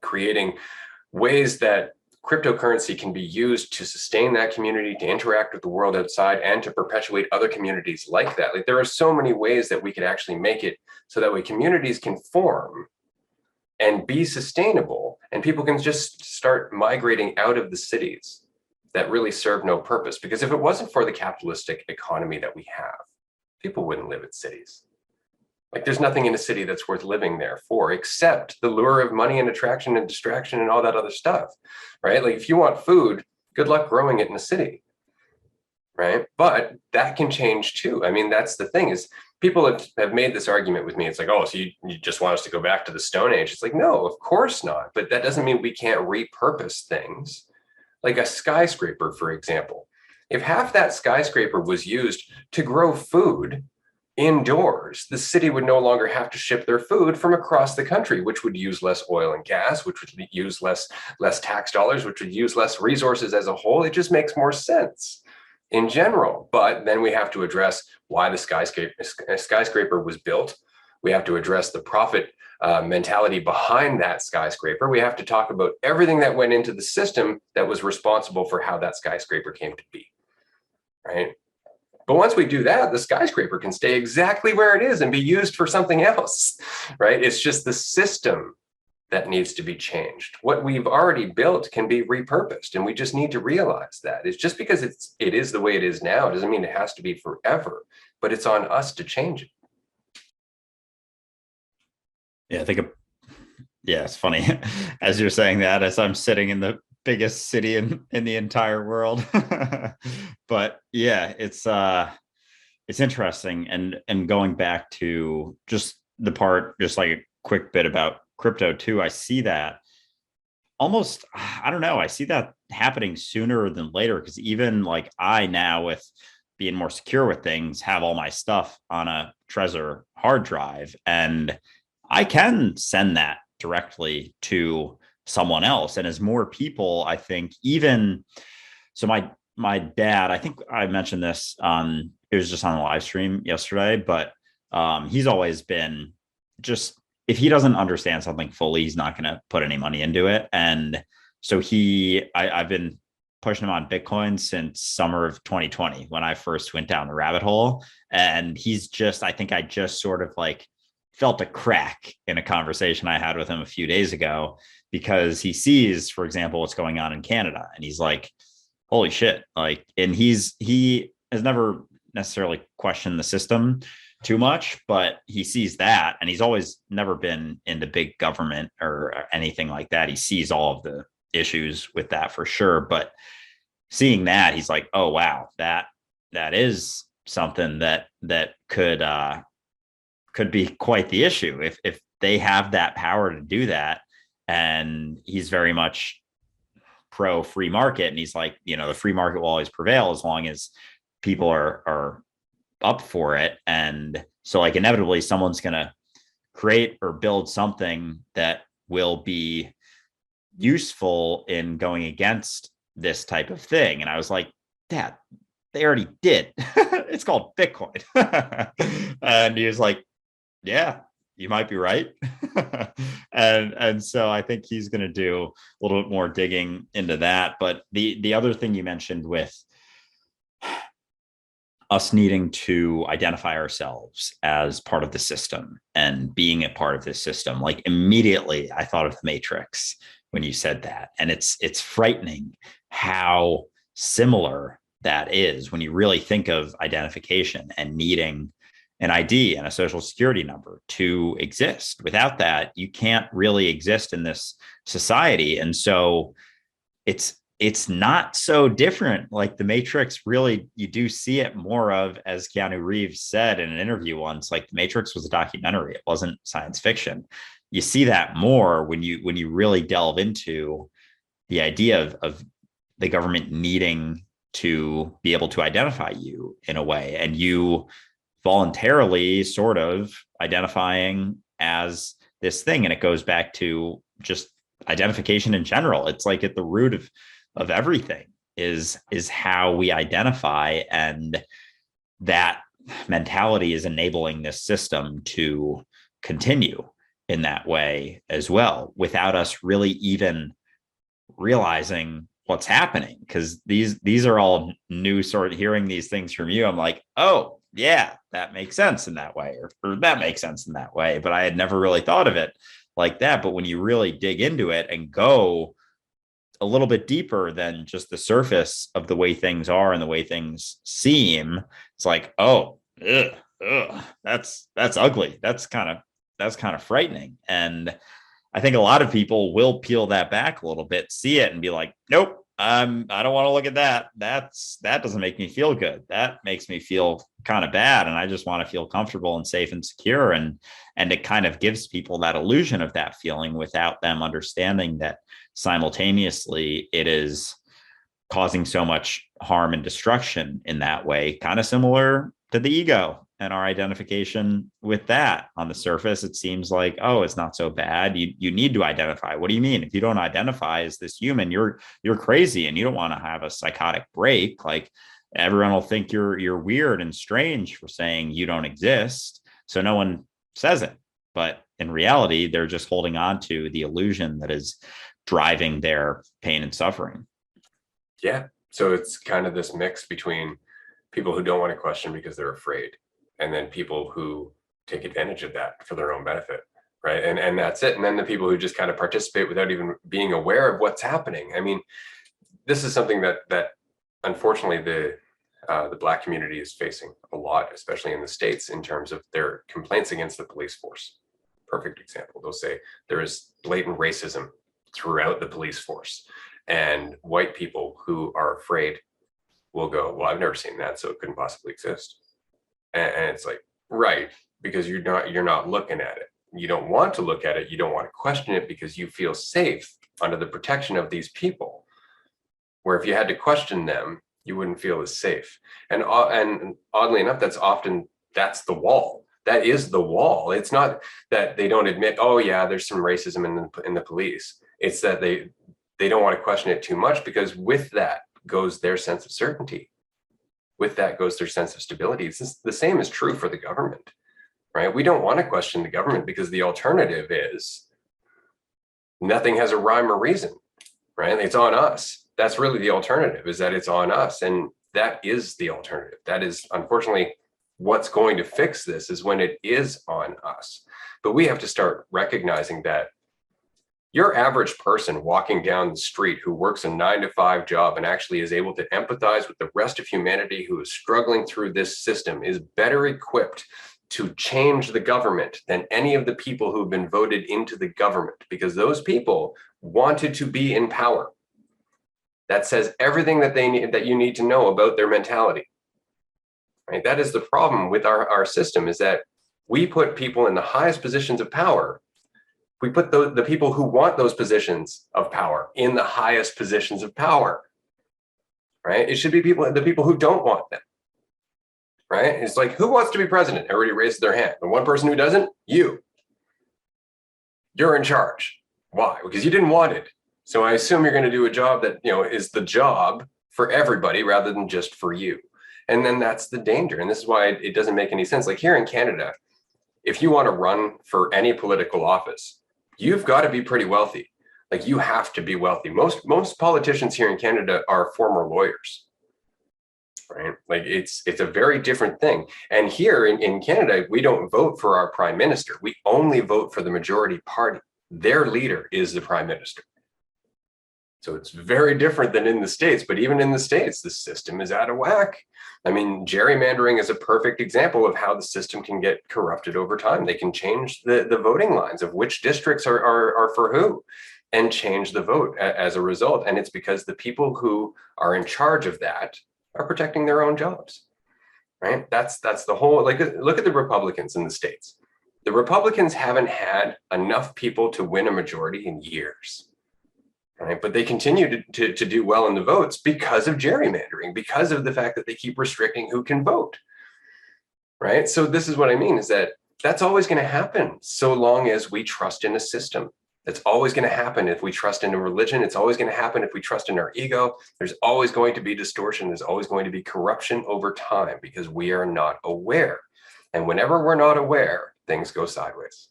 [SPEAKER 2] creating ways that cryptocurrency can be used to sustain that community, to interact with the world outside, and to perpetuate other communities like that. Like, there are so many ways that we could actually make it so that way communities can form and be sustainable, and people can just start migrating out of the cities that really serve no purpose. Because if it wasn't for the capitalistic economy that we have, people wouldn't live in cities. Like, there's nothing in a city that's worth living there for, except the lure of money and attraction and distraction and all that other stuff, right? Like, if you want food, good luck growing it in a city, right? But that can change too. I mean, that's the thing, is people have made this argument with me. It's like, oh, so you just want us to go back to the Stone Age? It's like, no, of course not. But that doesn't mean we can't repurpose things. Like a skyscraper, for example. If half that skyscraper was used to grow food indoors, the city would no longer have to ship their food from across the country, which would use less oil and gas, which would use less tax dollars, which would use less resources as a whole. It just makes more sense in general. But then we have to address why the skyscraper was built. We have to address the profit mentality behind that skyscraper. We have to talk about everything that went into the system that was responsible for how that skyscraper came to be, right? But once we do that, the skyscraper can stay exactly where it is and be used for something else, right? It's just the system that needs to be changed. What we've already built can be repurposed, and we just need to realize that. It's just because it is the way it is now doesn't mean it has to be forever, but it's on us to change it.
[SPEAKER 1] Yeah, yeah, it's funny as you're saying that, as I'm sitting in the biggest city in the entire world. But yeah, it's interesting. And going back to just the part, just like a quick bit about crypto too, I see that almost, I don't know, I see that happening sooner than later, because even like I now, with being more secure with things, have all my stuff on a Trezor hard drive, and I can send that directly to someone else. And as more people, I think, even so, my dad, I think I mentioned this on, it was just on a live stream yesterday, but he's always been just, if he doesn't understand something fully, he's not going to put any money into it. And so I've been pushing him on Bitcoin since summer of 2020, when I first went down the rabbit hole. And he's just, I think I just sort of like felt a crack in a conversation I had with him a few days ago, because he sees, for example, what's going on in Canada, and he's like, holy shit. Like, and he has never necessarily questioned the system too much, but he sees that, and he's always never been into big government or anything like that. He sees all of the issues with that for sure, but seeing that, he's like, oh wow, that is something that could be quite the issue if they have that power to do that. And he's very much pro free market, and he's like, the free market will always prevail as long as people are up for it. And so like inevitably someone's going to create or build something that will be useful in going against this type of thing. And I was like, Dad, they already did. It's called Bitcoin. And he was like, yeah, you might be right. and so I think he's going to do a little bit more digging into that. But the other thing you mentioned with us needing to identify ourselves as part of the system and being a part of this system, like immediately I thought of the Matrix when you said that. And it's frightening how similar that is when you really think of identification and needing an ID and a social security number to exist. Without that, you can't really exist in this society. And so it's not so different. Like the Matrix, really, you do see it more of, as Keanu Reeves said in an interview once, like the Matrix was a documentary. It wasn't science fiction. You see that more when you really delve into the idea of the government needing to be able to identify you in a way, and you voluntarily sort of identifying as this thing. And it goes back to just identification in general. It's like at the root of everything is how we identify, and that mentality is enabling this system to continue in that way as well, without us really even realizing what's happening. Because these are all new, sort of hearing these things from you. I'm like, oh yeah, that makes sense in that way, or that makes sense in that way. But I had never really thought of it like that. But when you really dig into it and go a little bit deeper than just the surface of the way things are and the way things seem, it's like, oh, that's ugly. That's kind of frightening. And I think a lot of people will peel that back a little bit, see it, and be like, nope, I don't want to look at that. That doesn't make me feel good. That makes me feel kind of bad. And I just want to feel comfortable and safe and secure. And it kind of gives people that illusion of that feeling without them understanding that simultaneously it is causing so much harm and destruction in that way, kind of similar to the ego and our identification with that. On the surface, it seems like, oh, it's not so bad. You need to identify. What do you mean? If you don't identify as this human, you're crazy, and you don't want to have a psychotic break. Like, everyone will think you're weird and strange for saying you don't exist. So no one says it. But in reality, they're just holding on to the illusion that is driving their pain and suffering.
[SPEAKER 2] Yeah. So it's kind of this mix between people who don't want to question because they're afraid, and then people who take advantage of that for their own benefit. Right. And that's it. And then the people who just kind of participate without even being aware of what's happening. I mean, this is something that unfortunately the Black community is facing a lot, especially in the States, in terms of their complaints against the police force. Perfect example. They'll say there is blatant racism throughout the police force, and white people who are afraid will go, well, I've never seen that, so it couldn't possibly exist. And it's like, right, because you're not looking at it. You don't want to look at it. You don't want to question it because you feel safe under the protection of these people, where if you had to question them, you wouldn't feel as safe. And oddly enough, that's the wall. That is the wall. It's not that they don't admit, oh yeah, there's some racism in the police. It's that they don't want to question it too much, because with that goes their sense of certainty. With that goes their sense of stability. The same is true for the government, right? We don't want to question the government because the alternative is nothing has a rhyme or reason, right? It's on us. That's really the alternative, is that it's on us. And that is the alternative. That is, unfortunately, what's going to fix this, is when it is on us. But we have to start recognizing that your average person walking down the street who works a 9-to-5 job and actually is able to empathize with the rest of humanity who is struggling through this system is better equipped to change the government than any of the people who've been voted into the government, because those people wanted to be in power. That says everything that you need to know about their mentality. Right? That is the problem with our system, is that we put people in the highest positions of power. We put the people who want those positions of power in the highest positions of power. Right? It should be the people who don't want them. Right? It's like, who wants to be president? Everybody raises their hand. The one person who doesn't, you're in charge. Why? Because you didn't want it. So I assume you're going to do a job that, is the job for everybody rather than just for you. And then that's the danger. And this is why it doesn't make any sense. Like here in Canada, if you want to run for any political office, you've got to be pretty wealthy. Like, you have to be wealthy. Most politicians here in Canada are former lawyers, right? Like it's a very different thing. And here in Canada, we don't vote for our prime minister. We only vote for the majority party. Their leader is the prime minister. So it's very different than in the States. But even in the States, the system is out of whack. I mean, gerrymandering is a perfect example of how the system can get corrupted over time. They can change the voting lines of which districts are for who, and change the vote as a result. And it's because the people who are in charge of that are protecting their own jobs, right? That's the whole, like, look at the Republicans in the States. The Republicans haven't had enough people to win a majority in years. Right? But they continue to do well in the votes because of gerrymandering, because of the fact that they keep restricting who can vote. Right? So this is what I mean, is that that's always going to happen so long as we trust in a system. It's always going to happen if we trust in a religion. It's always going to happen if we trust in our ego. There's always going to be distortion. There's always going to be corruption over time because we are not aware. And whenever we're not aware, things go sideways.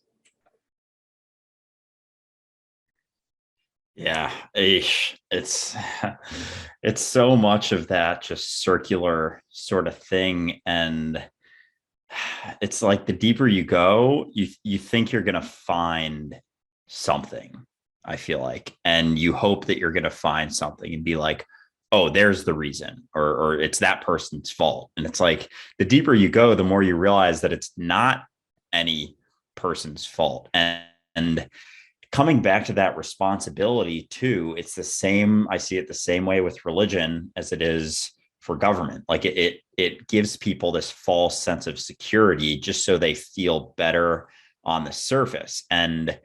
[SPEAKER 1] Yeah, it's so much of that just circular sort of thing. And it's like the deeper you go, you think you're going to find something, I feel like, and you hope that you're going to find something and be like, oh, there's the reason, or it's that person's fault. And it's like, the deeper you go, the more you realize that it's not any person's fault. And coming back to that responsibility too, it's the same. I see it the same way with religion as it is for government. Like it gives people this false sense of security just so they feel better on the surface. And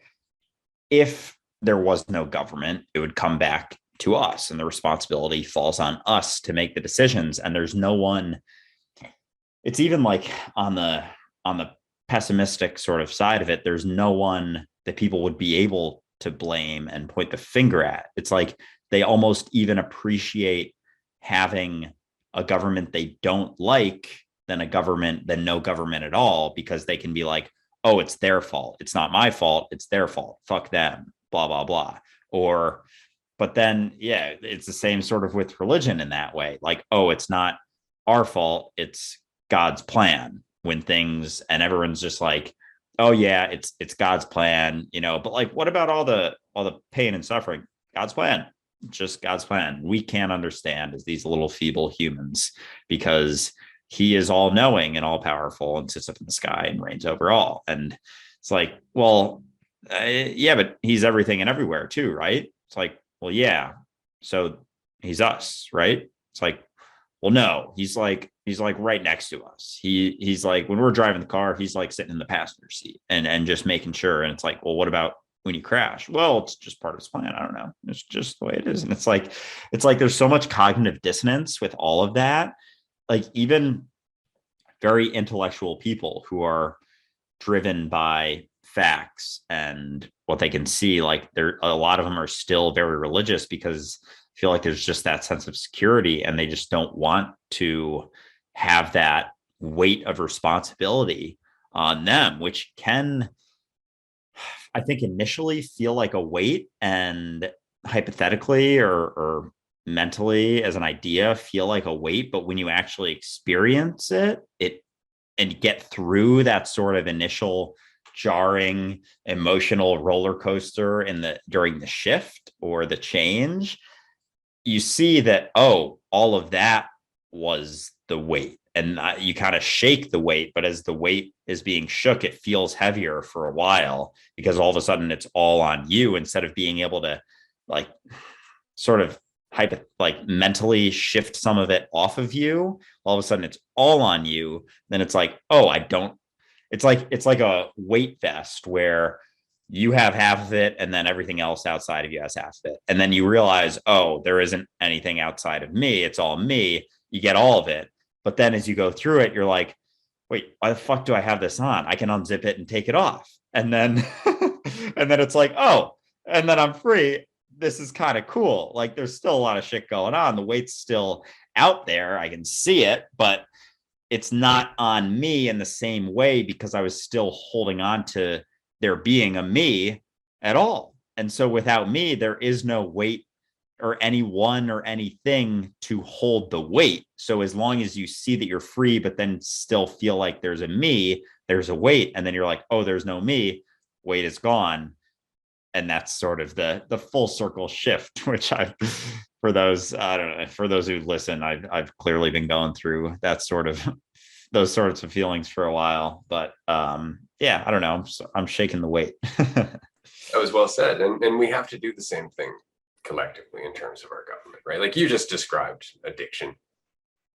[SPEAKER 1] if there was no government, it would come back to us, and the responsibility falls on us to make the decisions. And there's no one, it's even like on the pessimistic sort of side of it, there's no one that people would be able to blame and point the finger at. It's like they almost even appreciate having a government they don't like than no government at all, because they can be like, oh, it's their fault. It's not my fault. It's their fault. Fuck them, blah, blah, blah. Or, but then, yeah, it's the same sort of with religion in that way. Like, oh, it's not our fault. It's God's plan when things, and everyone's just like, oh yeah, it's God's plan, but like, what about all the pain and suffering? God's plan, just God's plan. We can't understand as these little feeble humans, because he is all knowing and all powerful and sits up in the sky and reigns over all. And it's like, well, yeah, but he's everything and everywhere too, right? It's like, well, yeah, so he's us, right? It's like, well, no, he's like right next to us. He's like, when we're driving the car, he's like sitting in the passenger seat and just making sure. And it's like, well, what about when you crash? Well, it's just part of his plan. I don't know. It's just the way it is. And it's like there's so much cognitive dissonance with all of that. Like, even very intellectual people who are driven by facts and what they can see, like, a lot of them are still very religious, because I feel like there's just that sense of security, and they just don't want to have that weight of responsibility on them, which can, I think, initially feel like a weight, and hypothetically or mentally as an idea feel like a weight. But when you actually experience it and get through that sort of initial jarring emotional roller coaster during the shift or the change, you see that, oh, all of that was the weight. And you kind of shake the weight, but as the weight is being shook, it feels heavier for a while, because all of a sudden it's all on you, instead of being able to like sort of mentally shift some of it off of you. All of a sudden it's all on you. Then it's like, oh, it's like a weight vest where you have half of it and then everything else outside of you has half of it. And then you realize, oh, there isn't anything outside of me. It's all me. You get all of it. But then as you go through it, you're like, wait, why the fuck do I have this on? I can unzip it and take it off. And then, and then it's like, oh, and then I'm free. This is kind of cool. Like, there's still a lot of shit going on. The weight's still out there. I can see it, but it's not on me in the same way, because I was still holding on to there being a me at all. And so without me, there is no weight or anyone or anything to hold the weight. So as long as you see that you're free, but then still feel like there's a me, there's a weight, and then you're like, oh, there's no me, weight is gone. And that's sort of the full circle shift, which for those who listen, I've clearly been going through that sort of those sorts of feelings for a while. But yeah, I don't know. I'm shaking the weight.
[SPEAKER 2] That was well said. And we have to do the same thing collectively in terms of our government, right? Like you just described addiction,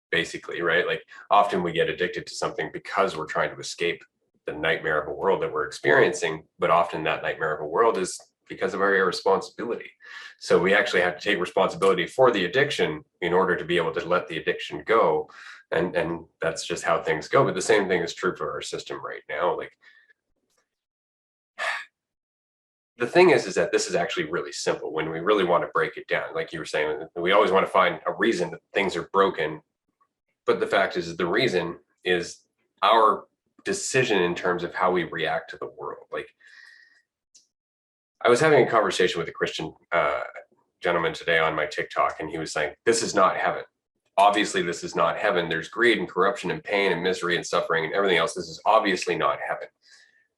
[SPEAKER 2] basically, right? Like often we get addicted to something because we're trying to escape the nightmare of a world that we're experiencing, but often that nightmare of a world is because of our irresponsibility. So we actually have to take responsibility for the addiction in order to be able to let the addiction go. And that's just how things go. But the same thing is true for our system right now. Like the thing is that this is actually really simple when we really want to break it down. Like you were saying, we always want to find a reason that things are broken. But the fact is the reason is our decision in terms of how we react to the world. Like I was having a conversation with a Christian gentleman today on my TikTok, and he was saying, this is not heaven. Obviously, this is not heaven. There's greed and corruption and pain and misery and suffering and everything else. This is obviously not heaven.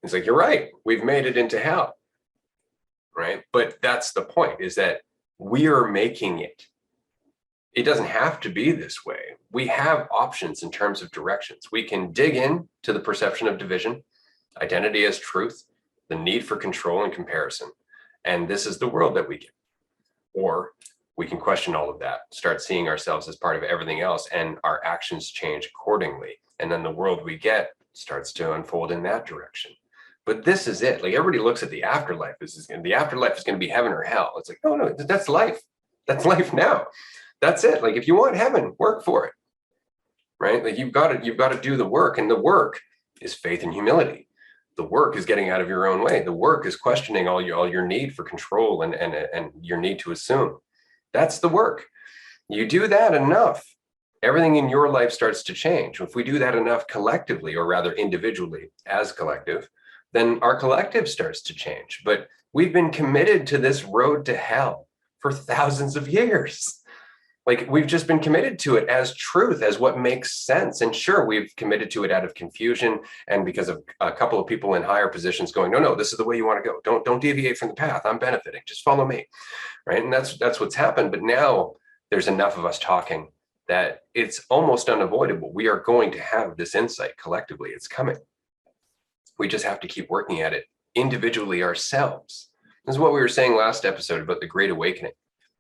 [SPEAKER 2] It's like, you're right. We've made it into hell. Right. But that's the point, is that we are making it. It doesn't have to be this way. We have options in terms of directions. We can dig in to the perception of division, identity as truth, the need for control and comparison. And this is the world that we get. Or we can question all of that, start seeing ourselves as part of everything else, and our actions change accordingly. And then the world we get starts to unfold in that direction. But this is it. Like everybody looks at the afterlife. The afterlife is going to be heaven or hell. It's like, oh no, that's life. That's life now. That's it. Like if you want heaven, work for it, right? Like you've got to do the work, and the work is faith and humility. The work is getting out of your own way. The work is questioning all your need for control and your need to assume. That's the work. You do that enough, everything in your life starts to change. If we do that enough collectively, or rather individually as collective, then our collective starts to change. But we've been committed to this road to hell for thousands of years. Like we've just been committed to it as truth, as what makes sense. And sure, we've committed to it out of confusion and because of a couple of people in higher positions going, no, this is the way you want to go. Don't deviate from the path. I'm benefiting. Just follow me. Right. And that's what's happened. But now there's enough of us talking that it's almost unavoidable. We are going to have this insight collectively. It's coming. We just have to keep working at it individually ourselves. This is what we were saying last episode about the Great Awakening.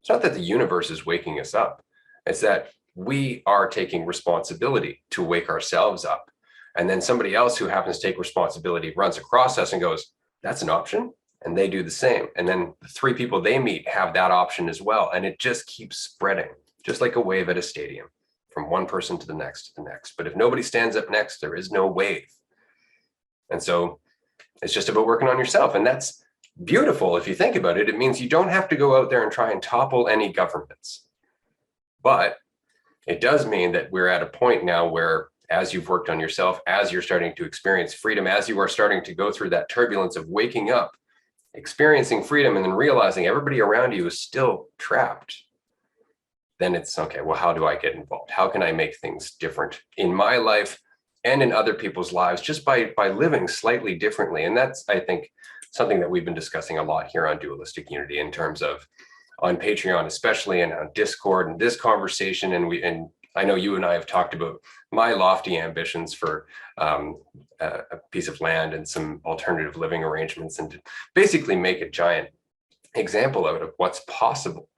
[SPEAKER 2] It's not that the universe is waking us up. It's that we are taking responsibility to wake ourselves up. And then somebody else who happens to take responsibility runs across us and goes, that's an option. And they do the same. And then the three people they meet have that option as well. And it just keeps spreading, just like a wave at a stadium, from one person to the next to the next. But if nobody stands up next, there is no wave. And so it's just about working on yourself. And that's beautiful. If you think about it, it means you don't have to go out there and try and topple any governments. But it does mean that we're at a point now where, as you've worked on yourself, as you're starting to experience freedom, as you are starting to go through that turbulence of waking up, experiencing freedom, and then realizing everybody around you is still trapped, then it's okay, well, how do I get involved? How can I make things different in my life and in other people's lives just by living slightly differently? And that's, I think, something that we've been discussing a lot here on Dualistic Unity in terms of on Patreon, especially, and on Discord and this conversation. And I know you and I have talked about my lofty ambitions for a piece of land and some alternative living arrangements, and to basically make a giant example out of what's possible.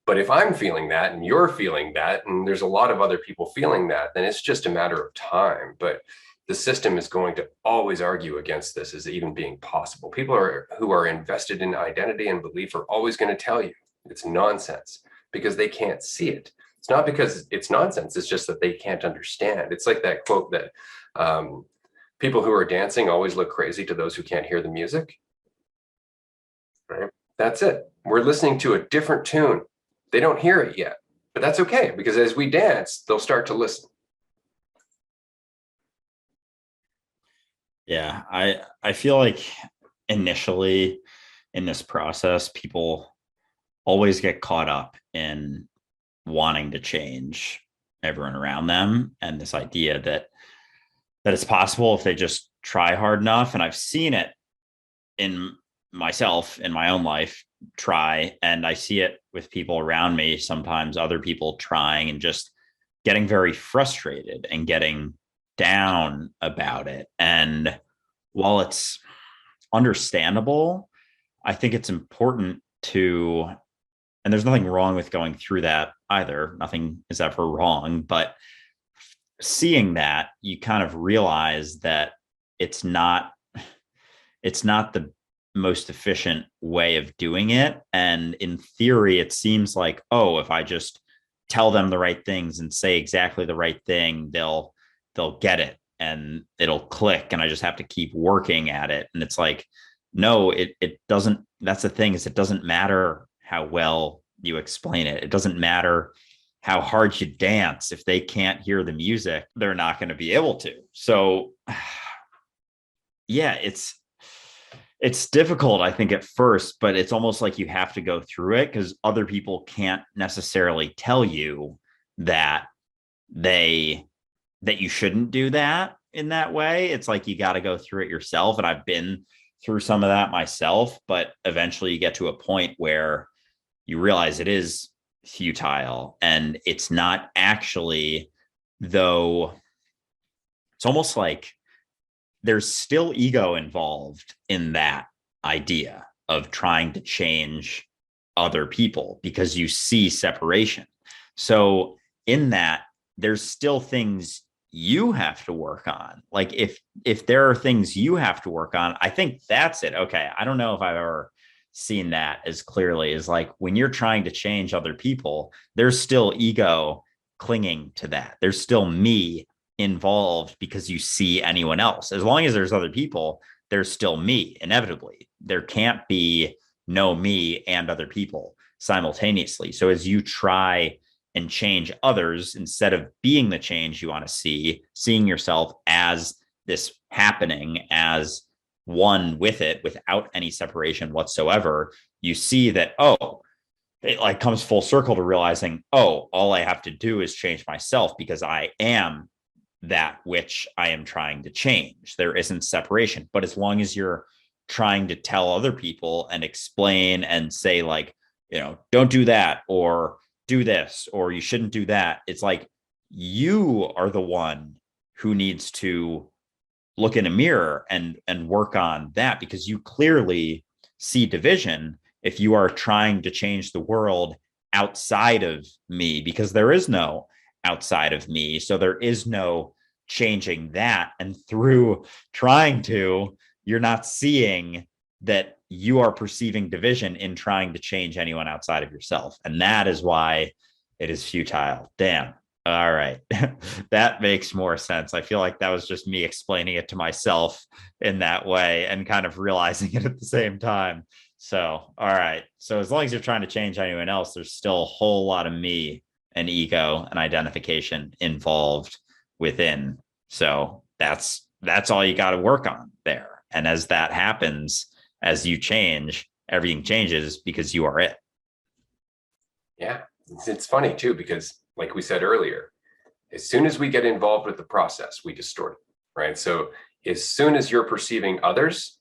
[SPEAKER 2] But if I'm feeling that and you're feeling that, and there's a lot of other people feeling that, then it's just a matter of time. But the system is going to always argue against this as even being possible. People who are invested in identity and belief are always going to tell you it's nonsense because they can't see it. It's not because it's nonsense. It's just that they can't understand. It's like that quote that people who are dancing always look crazy to those who can't hear the music. Right? That's it. We're listening to a different tune. They don't hear it yet, but that's okay, because as we dance, they'll start to listen.
[SPEAKER 1] Yeah, I feel like initially in this process, people always get caught up in wanting to change everyone around them, and this idea that it's possible if they just try hard enough. And I've seen it in myself, in my own life, try, and I see it with people around me, sometimes other people trying and just getting very frustrated and getting down about it. And while it's understandable, I think it's important to, and there's nothing wrong with going through that either. Nothing is ever wrong, but seeing that, you kind of realize that it's not the most efficient way of doing it. And in theory, it seems like, oh, if I just tell them the right things and say exactly the right thing, they'll get it and it'll click, and I just have to keep working at it. And it's like, no, it doesn't. That's the thing, is it doesn't matter how well you explain it. It doesn't matter how hard you dance. If they can't hear the music, they're not going to be able to. So yeah, it's difficult, I think, at first, but it's almost like you have to go through it, because other people can't necessarily tell you that you shouldn't do that in that way. It's like you got to go through it yourself. And I've been through some of that myself, but eventually you get to a point where you realize it is futile, and it's not actually, though. It's almost like there's still ego involved in that idea of trying to change other people, because you see separation. So in that, there's still things you have to work on. Like if there are things you have to work on, I think that's it. Okay. I don't know if I've ever seen that as clearly, is like when you're trying to change other people, there's still ego clinging to that. There's still me involved because you see anyone else. As long as there's other people, there's still me, inevitably. There can't be no me and other people simultaneously. So as you try and change others, instead of being the change you want to see, seeing yourself as this happening, as one with it without any separation whatsoever, you see that, oh, it like comes full circle to realizing, oh, all I have to do is change myself because I am that which I am trying to change. There isn't separation. But as long as you're trying to tell other people and explain and say, like, don't do that, or do this, or you shouldn't do that, it's like you are the one who needs to look in a mirror and work on that, because you clearly see division if you are trying to change the world outside of me, because there is no outside of me. So there is no changing that. And through trying to, you're not seeing that you are perceiving division in trying to change anyone outside of yourself. And that is why it is futile. Damn. All right. That makes more sense. I feel like that was just me explaining it to myself in that way and kind of realizing it at the same time. So, all right. So as long as you're trying to change anyone else, there's still a whole lot of me and ego and identification involved within. So that's all you got to work on there. And as that happens, as you change, everything changes because you are it.
[SPEAKER 2] Yeah. It's funny too, because like we said earlier, as soon as we get involved with the process, we distort it, right? So as soon as you're perceiving others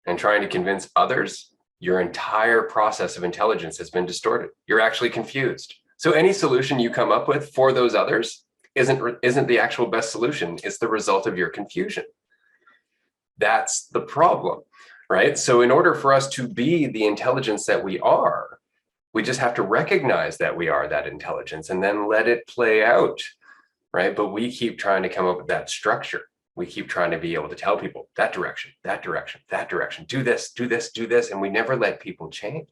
[SPEAKER 2] and trying to convince others, your entire process of intelligence has been distorted. You're actually confused. So any solution you come up with for those others isn't the actual best solution. It's the result of your confusion. That's the problem, right? So in order for us to be the intelligence that we are, we just have to recognize that we are that intelligence and then let it play out, right? But we keep trying to come up with that structure. We keep trying to be able to tell people that direction, that direction, that direction, do this, do this, do this. And we never let people change,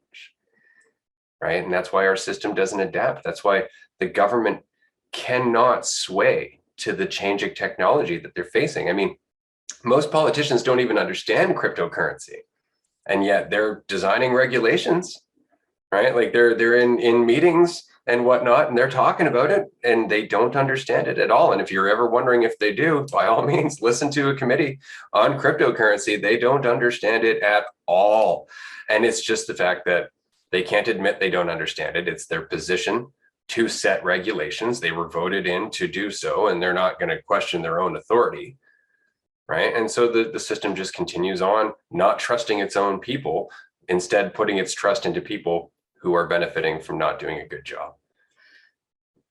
[SPEAKER 2] right? And that's why our system doesn't adapt. That's why the government cannot sway to the changing technology that they're facing. I mean, most politicians don't even understand cryptocurrency, and yet they're designing regulations, right? Like they're in meetings and whatnot, and they're talking about it, and they don't understand it at all. And if you're ever wondering if they do, by all means, listen to a committee on cryptocurrency. They don't understand it at all. And it's just the fact that they can't admit they don't understand it. It's their position to set regulations. They were voted in to do so, and they're not going to question their own authority, right? And so the system just continues on, not trusting its own people, instead putting its trust into people who are benefiting from not doing a good job.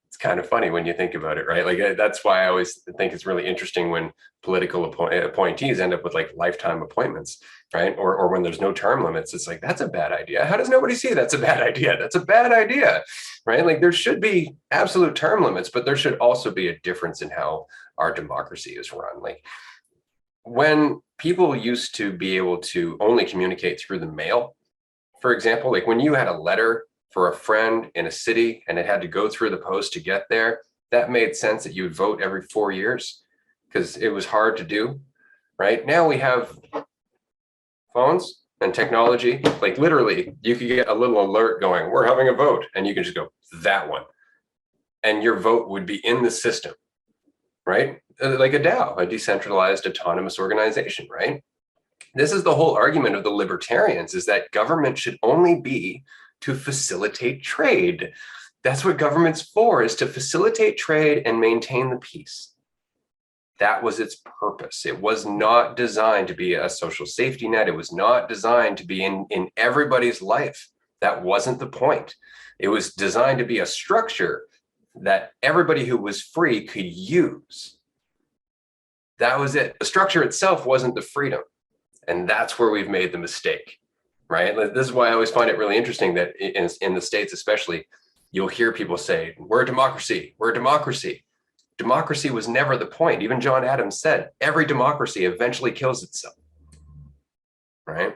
[SPEAKER 2] It's kind of funny when you think about it, right? Like that's why I always think it's really interesting when political appointees end up with like lifetime appointments, right? Or when there's no term limits, it's like, that's a bad idea. How does nobody see that's a bad idea? That's a bad idea, right? Like there should be absolute term limits, but there should also be a difference in how our democracy is run. Like when people used to be able to only communicate through the mail, for example, like when you had a letter for a friend in a city and it had to go through the post to get there, that made sense that you would vote every 4 years because it was hard to do, right? Now we have phones and technology. Like literally, you could get a little alert going, we're having a vote, and you can just go, that one. And your vote would be in the system, right? Like a DAO, a decentralized autonomous organization, right? This is the whole argument of the libertarians, is that government should only be to facilitate trade. That's what government's for, is to facilitate trade and maintain the peace. That was its purpose. It was not designed to be a social safety net. It was not designed to be in everybody's life. That wasn't the point. It was designed to be a structure that everybody who was free could use. That was it. The structure itself wasn't the freedom. And that's where we've made the mistake, right? This is why I always find it really interesting that in the States, especially, you'll hear people say, we're a democracy, we're a democracy. Democracy was never the point. Even John Adams said, every democracy eventually kills itself, right?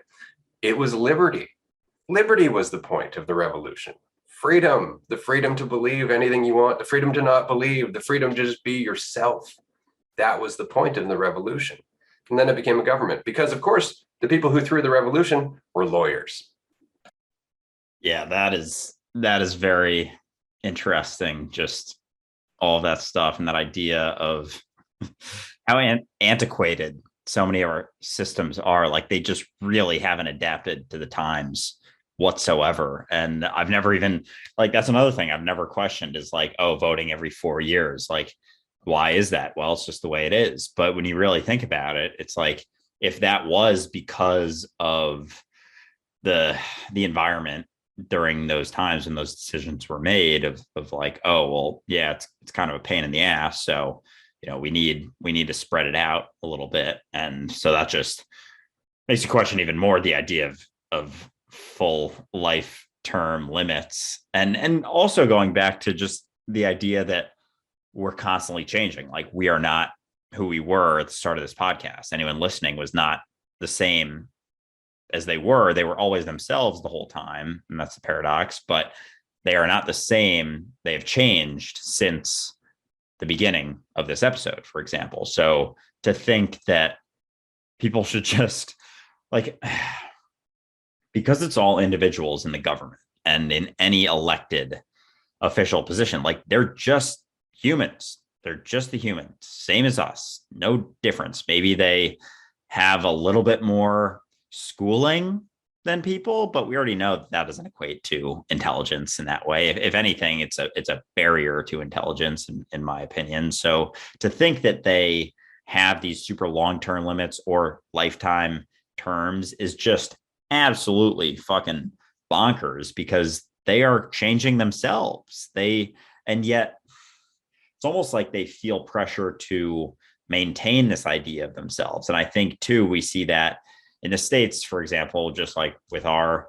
[SPEAKER 2] It was liberty. Liberty was the point of the revolution. Freedom, the freedom to believe anything you want, the freedom to not believe, the freedom to just be yourself. That was the point of the revolution. And then it became a government because, of course, the people who threw the revolution were lawyers.
[SPEAKER 1] Yeah, that is very interesting. Just all of that stuff and that idea of how antiquated so many of our systems are. Like they just really haven't adapted to the times whatsoever. And I've never even like that's another thing I've never questioned is like, oh, voting every 4 years. Like, why is that? Well, it's just the way it is. But when you really think about it, it's like if that was because of the environment during those times when those decisions were made of like, oh, well, yeah, it's kind of a pain in the ass. So, we need to spread it out a little bit. And so that just makes you question even more the idea of full life term limits. And also going back to just the idea that we're constantly changing. Like we are not who we were at the start of this podcast. Anyone listening was not the same as they were always themselves the whole time. And that's the paradox, but they are not the same. They have changed since the beginning of this episode, for example. So to think that people should just like, because it's all individuals in the government and in any elected official position, like they're just humans. They're just the humans, same as us, no difference. Maybe they have a little bit more schooling than people, but we already know that doesn't equate to intelligence in that way. If anything, it's a barrier to intelligence, in my opinion. So to think that they have these super long-term limits or lifetime terms is just absolutely fucking bonkers because they are changing themselves. And yet it's almost like they feel pressure to maintain this idea of themselves. And I think too, we see that in the States, for example, just like with our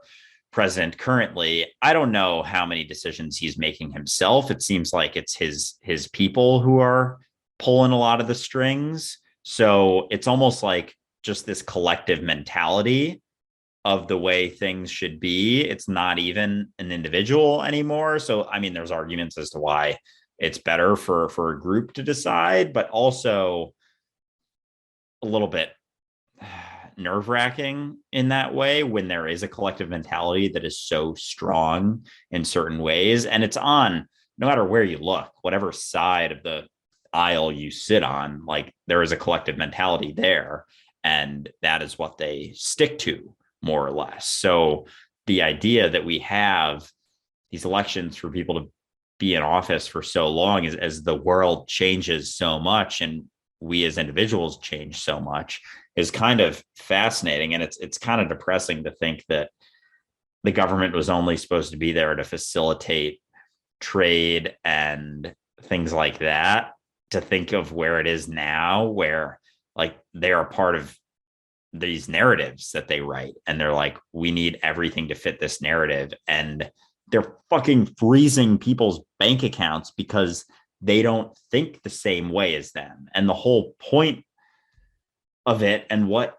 [SPEAKER 1] president currently, I don't know how many decisions he's making himself. It seems like it's his people who are pulling a lot of the strings. So it's almost like just this collective mentality of the way things should be. It's not even an individual anymore. So, I mean, there's arguments as to why it's better for a group to decide, but also a little bit nerve-wracking in that way when there is a collective mentality that is so strong in certain ways. And it's on no matter where you look, whatever side of the aisle you sit on, like there is a collective mentality there. And that is what they stick to, more or less. So the idea that we have these elections for people to be in office for so long as the world changes so much and we as individuals change so much is kind of fascinating. And it's kind of depressing to think that the government was only supposed to be there to facilitate trade and things like that, to think of where it is now, where like they are part of these narratives that they write. And they're like, we need everything to fit this narrative. And they're fucking freezing people's bank accounts because they don't think the same way as them. And the whole point of it and what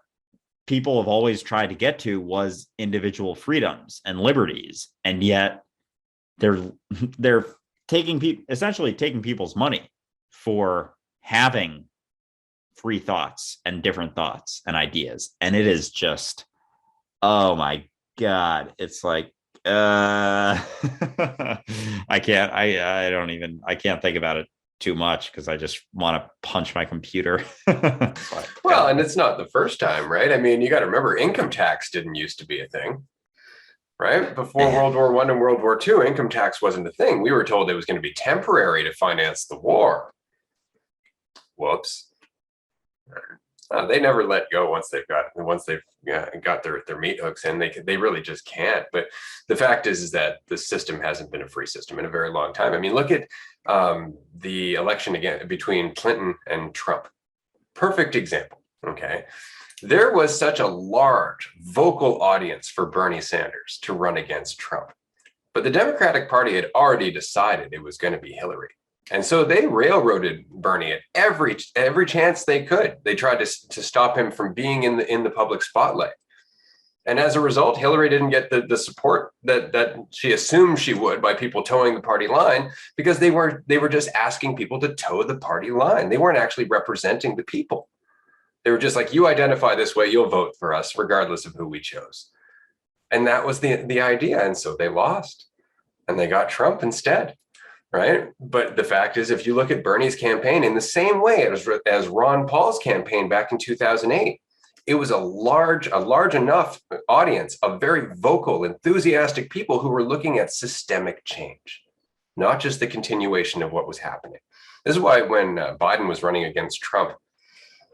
[SPEAKER 1] people have always tried to get to was individual freedoms and liberties. And yet they're essentially taking people's money for having free thoughts and different thoughts and ideas. And it is just, oh my God, it's like, I can't think about it too much because I just want to punch my computer.
[SPEAKER 2] Well, and it's not the first time, right? I mean, you got to remember income tax didn't used to be a thing, right? Before World War I and World War II, income tax wasn't a thing. We were told it was going to be temporary to finance the war. Whoops. They never let go once they've got their meat hooks in. They really just can't. But the fact is that the system hasn't been a free system in a very long time. I mean, look at the election again between Clinton and Trump. Perfect example. Okay, there was such a large vocal audience for Bernie Sanders to run against Trump, but the Democratic Party had already decided it was going to be Hillary. And so they railroaded Bernie at every chance they could. They tried to stop him from being in the public spotlight. And as a result, Hillary didn't get the support that she assumed she would by people towing the party line, because they were just asking people to toe the party line. They weren't actually representing the people. They were just like, you identify this way, you'll vote for us regardless of who we chose. And that was the idea. And so they lost and they got Trump instead. Right. But the fact is, if you look at Bernie's campaign in the same way as Ron Paul's campaign back in 2008, it was a large enough audience of very vocal, enthusiastic people who were looking at systemic change, not just the continuation of what was happening. This is why when Biden was running against Trump,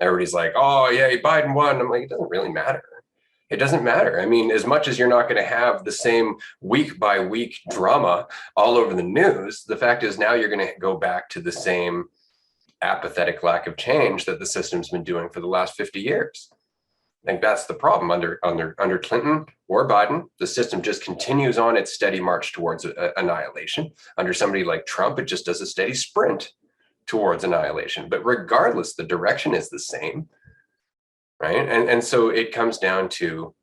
[SPEAKER 2] everybody's like, oh, yeah, Biden won. I'm like, it doesn't really matter. It doesn't matter. I mean, as much as you're not going to have the same week by week drama all over the news, the fact is now you're going to go back to the same apathetic lack of change that the system's been doing for the last 50 years. I think that's the problem under Clinton or Biden. The system just continues on its steady march towards annihilation. Under somebody like Trump, it just does a steady sprint towards annihilation. But regardless, the direction is the same. Right. And so it comes down to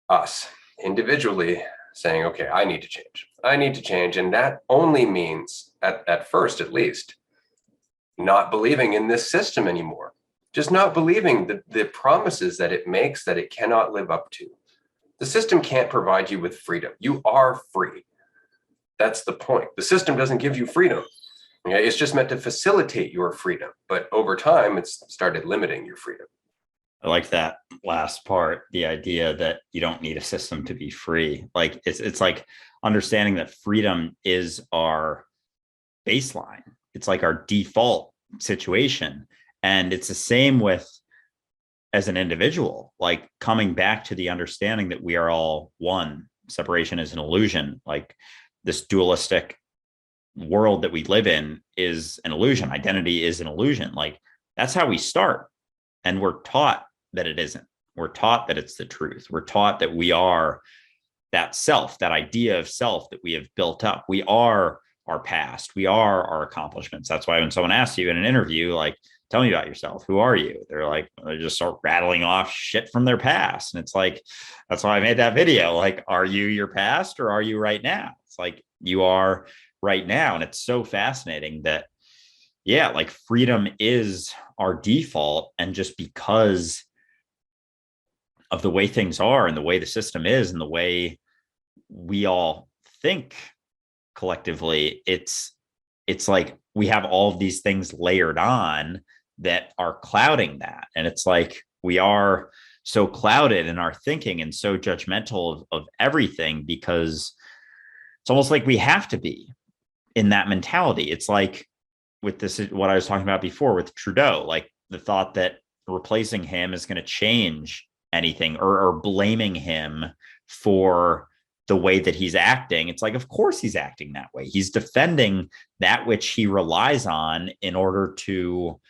[SPEAKER 2] us individually saying, OK, I need to change. I need to change. And that only means at first, at least, not believing in this system anymore, just not believing the promises that it makes that it cannot live up to. The system can't provide you with freedom. You are free. That's the point. The system doesn't give you freedom. Okay? It's just meant to facilitate your freedom. But over time, it's started limiting your freedom.
[SPEAKER 1] I like that last part, the idea that you don't need a system to be free. Like it's like understanding that freedom is our baseline. It's like our default situation. And it's the same with as an individual, like coming back to the understanding that we are all one. Separation is an illusion. Like this dualistic world that we live in is an illusion. Identity is an illusion. Like that's how we start. And we're taught that it isn't. We're taught that it's the truth. We're taught that we are that self, that idea of self that we have built up. We are our past. We are our accomplishments. That's why when someone asks you in an interview, like, tell me about yourself. Who are you? They just start rattling off shit from their past. And it's like, that's why I made that video. Like, are you your past or are you right now? It's like, you are right now. And it's so fascinating that, yeah, like freedom is our default. And just because of the way things are and the way the system is and the way we all think collectively, it's like we have all of these things layered on that are clouding that. And it's like we are so clouded in our thinking and so judgmental of everything because it's almost like we have to be in that mentality. It's like with this, what I was talking about before with Trudeau, like the thought that replacing him is going to change anything or blaming him for the way that he's acting. It's like, of course he's acting that way. He's defending that which he relies on in order to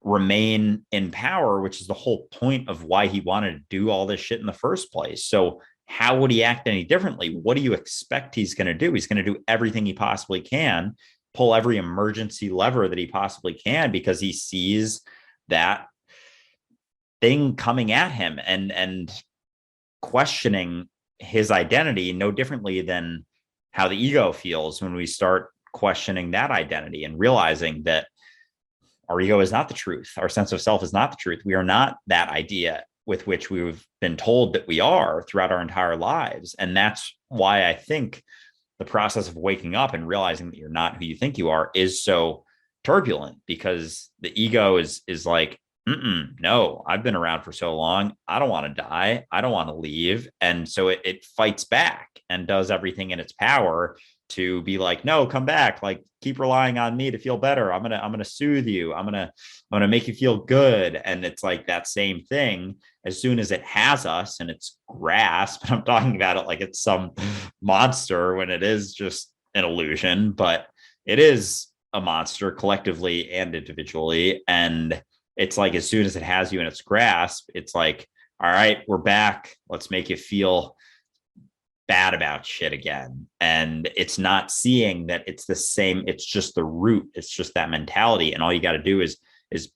[SPEAKER 1] remain in power, which is the whole point of why he wanted to do all this shit in the first place. So how would he act any differently? What do you expect he's going to do? He's going to do everything he possibly can, pull every emergency lever that he possibly can, because he sees that thing coming at him and questioning his identity no differently than how the ego feels when we start questioning that identity and realizing that our ego is not the truth. Our sense of self is not the truth. We are not that idea with which we've been told that we are throughout our entire lives. And that's why I think the process of waking up and realizing that you're not who you think you are is so turbulent, because the ego is like, no, I've been around for so long. I don't want to die. I don't want to leave. And so it fights back and does everything in its power to be like, no, come back. Like, keep relying on me to feel better. I'm going to soothe you. I'm going to make you feel good. And it's like that same thing as soon as it has us in its grasp. And I'm talking about it like it's some monster when it is just an illusion, but it is a monster collectively and individually. And it's like, as soon as it has you in its grasp, it's like, all right, we're back. Let's make you feel bad about shit again. And it's not seeing that it's the same. It's just the root. It's just that mentality. And all you got to do is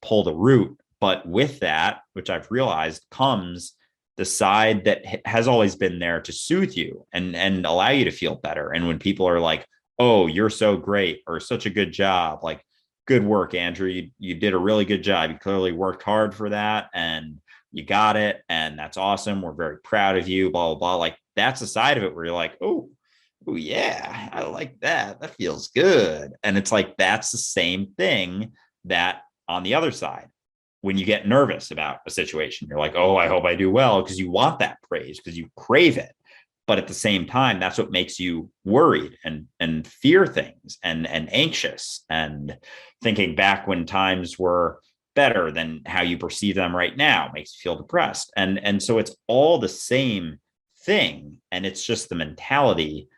[SPEAKER 1] pull the root. But with that, which I've realized, comes the side that has always been there to soothe you and allow you to feel better. And when people are like, oh, you're so great, or such a good job, like, good work, Andrew, you did a really good job, you clearly worked hard for that, and you got it, and that's awesome, we're very proud of you, blah blah blah. Like, that's a side of it where you're like, oh, oh yeah, I like that, that feels good. And it's like, that's the same thing that on the other side, when you get nervous about a situation, you're like, oh, I hope I do well, because you want that praise, because you crave it. But at the same time, that's what makes you worried and fear things and anxious, and thinking back when times were better than how you perceive them right now makes you feel depressed. And so it's all the same thing, and it's just the mentality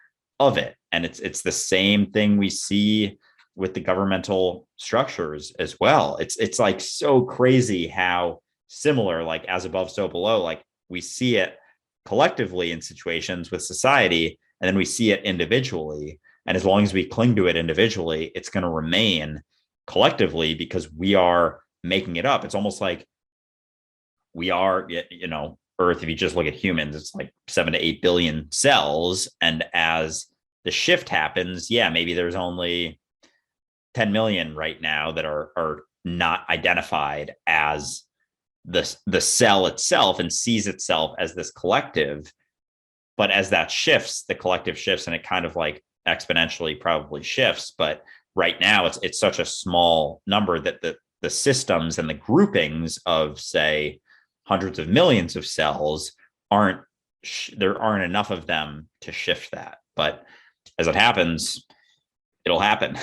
[SPEAKER 1] of it. And it's the same thing we see with the governmental structures as well. It's like so crazy how similar, like as above, so below, like we see it collectively in situations with society, and then we see it individually. And as long as we cling to it individually, it's going to remain collectively, because we are making it up. It's almost like we are, Earth, if you just look at humans, it's like 7 to 8 billion cells. And as the shift happens, yeah, maybe there's only 10 million right now that are not identified as the cell itself and sees itself as this collective. But as that shifts, the collective shifts, and it kind of like exponentially probably shifts. But right now it's such a small number that the systems and the groupings of, say, hundreds of millions of cells there aren't enough of them to shift that. But as it happens, it'll happen.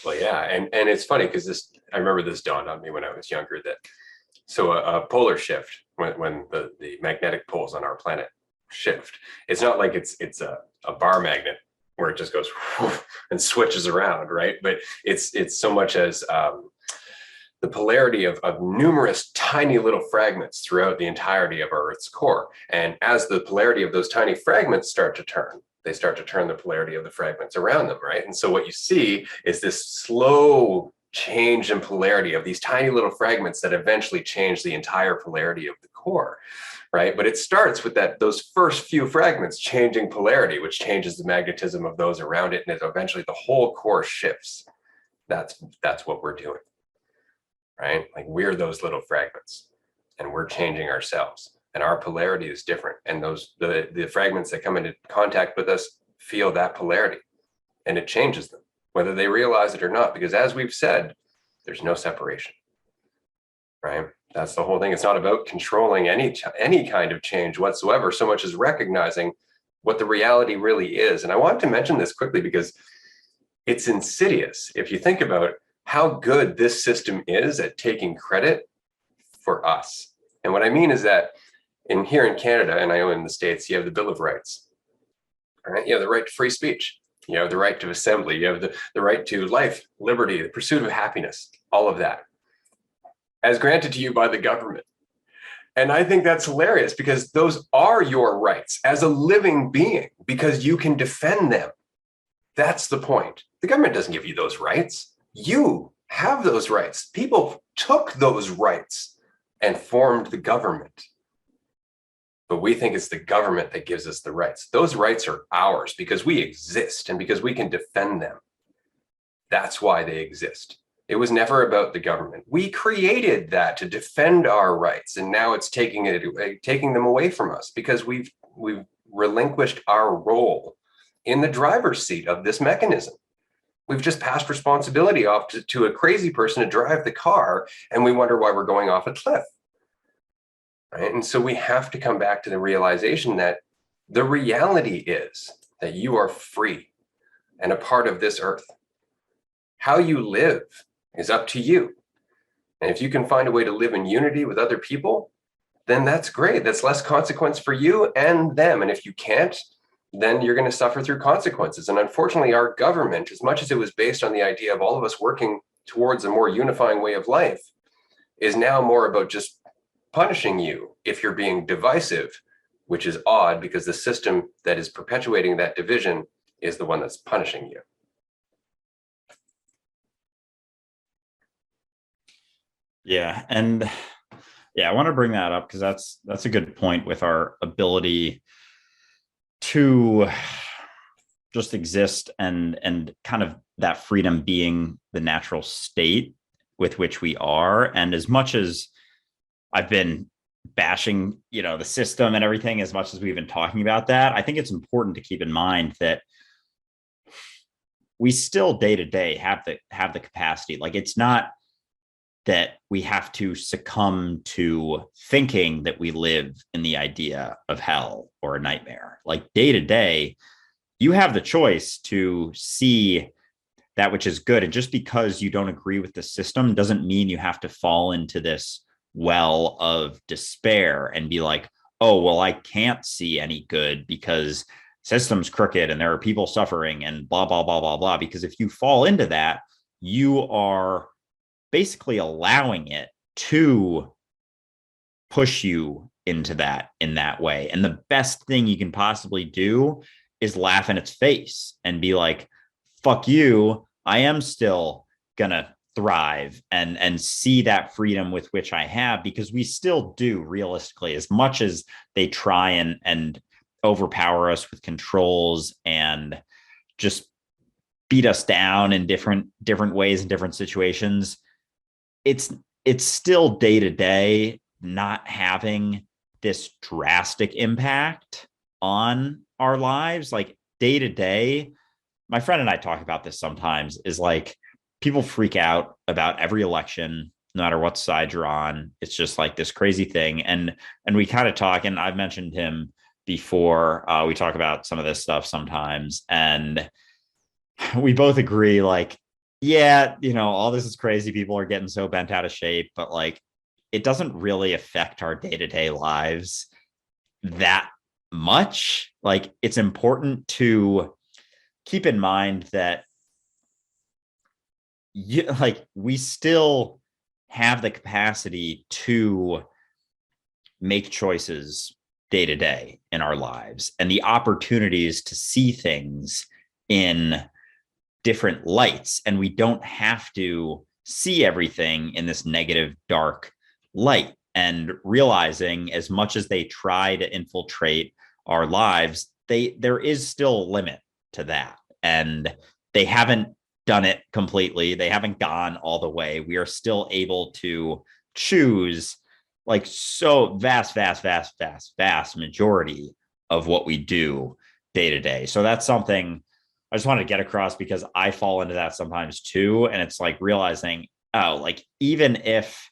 [SPEAKER 2] Well, yeah, and it's funny because I remember this dawned on me when I was younger, that so a polar shift, when the magnetic poles on our planet shift, it's not like it's a bar magnet where it just goes and switches around, right? But it's so much as the polarity of numerous tiny little fragments throughout the entirety of our Earth's core. And as the polarity of those tiny fragments start to turn, they start to turn the polarity of the fragments around them, right? And so what you see is this slow change in polarity of these tiny little fragments that eventually change the entire polarity of the core, right? But it starts with those first few fragments changing polarity, which changes the magnetism of those around it, and eventually the whole core shifts. That's what we're doing, right? Like, we're those little fragments, and we're changing ourselves, and our polarity is different. And the fragments that come into contact with us feel that polarity, and it changes them, whether they realize it or not, because as we've said, there's no separation, right? That's the whole thing. It's not about controlling any kind of change whatsoever, so much as recognizing what the reality really is. And I want to mention this quickly because it's insidious. If you think about how good this system is at taking credit for us. And what I mean is that here in Canada, and I know in the States, you have the Bill of Rights. All right, you have the right to free speech. You have the right to assembly. You have the right to life, liberty, the pursuit of happiness, all of that, as granted to you by the government. And I think that's hilarious, because those are your rights as a living being, because you can defend them. That's the point. The government doesn't give you those rights. You have those rights. People took those rights and formed the government. But we think it's the government that gives us the rights. Those rights are ours because we exist and because we can defend them. That's why they exist. It was never about the government. We created that to defend our rights, and now it's taking them away from us because we've relinquished our role in the driver's seat of this mechanism. We've just passed responsibility off to a crazy person to drive the car, and we wonder why we're going off a cliff. Right? And so we have to come back to the realization that the reality is that you are free and a part of this earth. How you live is up to you. And if you can find a way to live in unity with other people, then that's great. That's less consequence for you and them. And if you can't, then you're going to suffer through consequences. And unfortunately, our government, as much as it was based on the idea of all of us working towards a more unifying way of life, is now more about just punishing you if you're being divisive, which is odd because the system that is perpetuating that division is the one that's punishing you.
[SPEAKER 1] Yeah. And Yeah, I want to bring that up because that's a good point with our ability to just exist and kind of that freedom being the natural state with which we are. And as much as I've been bashing, the system and everything, as much as we've been talking about that, I think it's important to keep in mind that we still day to day have the capacity. Like, it's not that we have to succumb to thinking that we live in the idea of hell or a nightmare. Like, day to day, you have the choice to see that which is good. And just because you don't agree with the system doesn't mean you have to fall into this well of despair and be like, oh, well, I can't see any good because system's crooked and there are people suffering and blah, blah, blah, blah, blah. Because if you fall into that, you are basically allowing it to push you into that in that way. And the best thing you can possibly do is laugh in its face and be like, fuck you, I am still gonna thrive and see that freedom with which I have, because we still do, realistically, as much as they try and overpower us with controls and just beat us down in different ways in different situations. It's still day to day not having this drastic impact on our lives. Like, day to day, my friend and I talk about this sometimes, is like, people freak out about every election, no matter what side you're on. It's just like this crazy thing. And we kind of talk, and I've mentioned him before. We talk about some of this stuff sometimes, and we both agree, like, yeah, all this is crazy. People are getting so bent out of shape, but like, it doesn't really affect our day-to-day lives that much. Like, it's important to keep in mind that we still have the capacity to make choices day to day in our lives, and the opportunities to see things in different lights. And we don't have to see everything in this negative, dark light. And realizing, as much as they try to infiltrate our lives, there is still a limit to that. And they haven't done it completely. They haven't gone all the way. We are still able to choose, like, so vast majority of what we do day to day. So that's something I just wanted to get across, because I fall into that sometimes too. And it's like realizing, oh, like, even if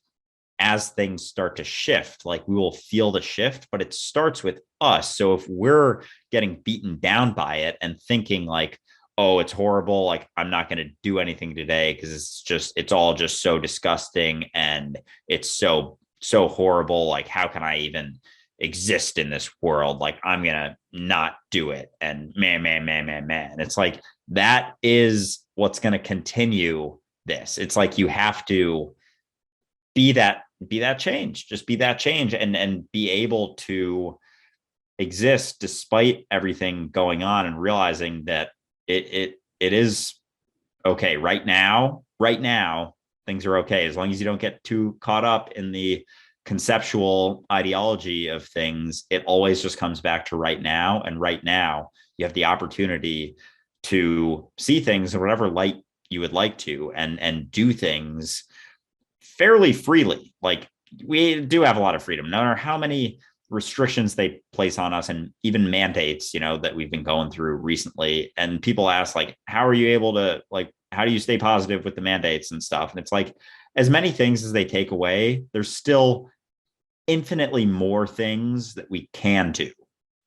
[SPEAKER 1] as things start to shift, like, we will feel the shift, but it starts with us. So if we're getting beaten down by it and thinking like, oh, it's horrible, like, I'm not going to do anything today because it's all just so disgusting and it's so horrible. Like, how can I even exist in this world? Like, I'm going to not do it. And man. It's like, that is what's going to continue this. It's like, you have to be that change, just be that change, and be able to exist despite everything going on, and realizing that it is okay right now. Things are okay, as long as you don't get too caught up in the conceptual ideology of things. It always just comes back to right now. And right now, you have the opportunity to see things in whatever light you would like to, and do things fairly freely. Like, we do have a lot of freedom, no matter how many restrictions they place on us, and even mandates, that we've been going through recently. And people ask, like, how are you able to, like, how do you stay positive with the mandates and stuff? And it's like, as many things as they take away, there's still infinitely more things that we can do.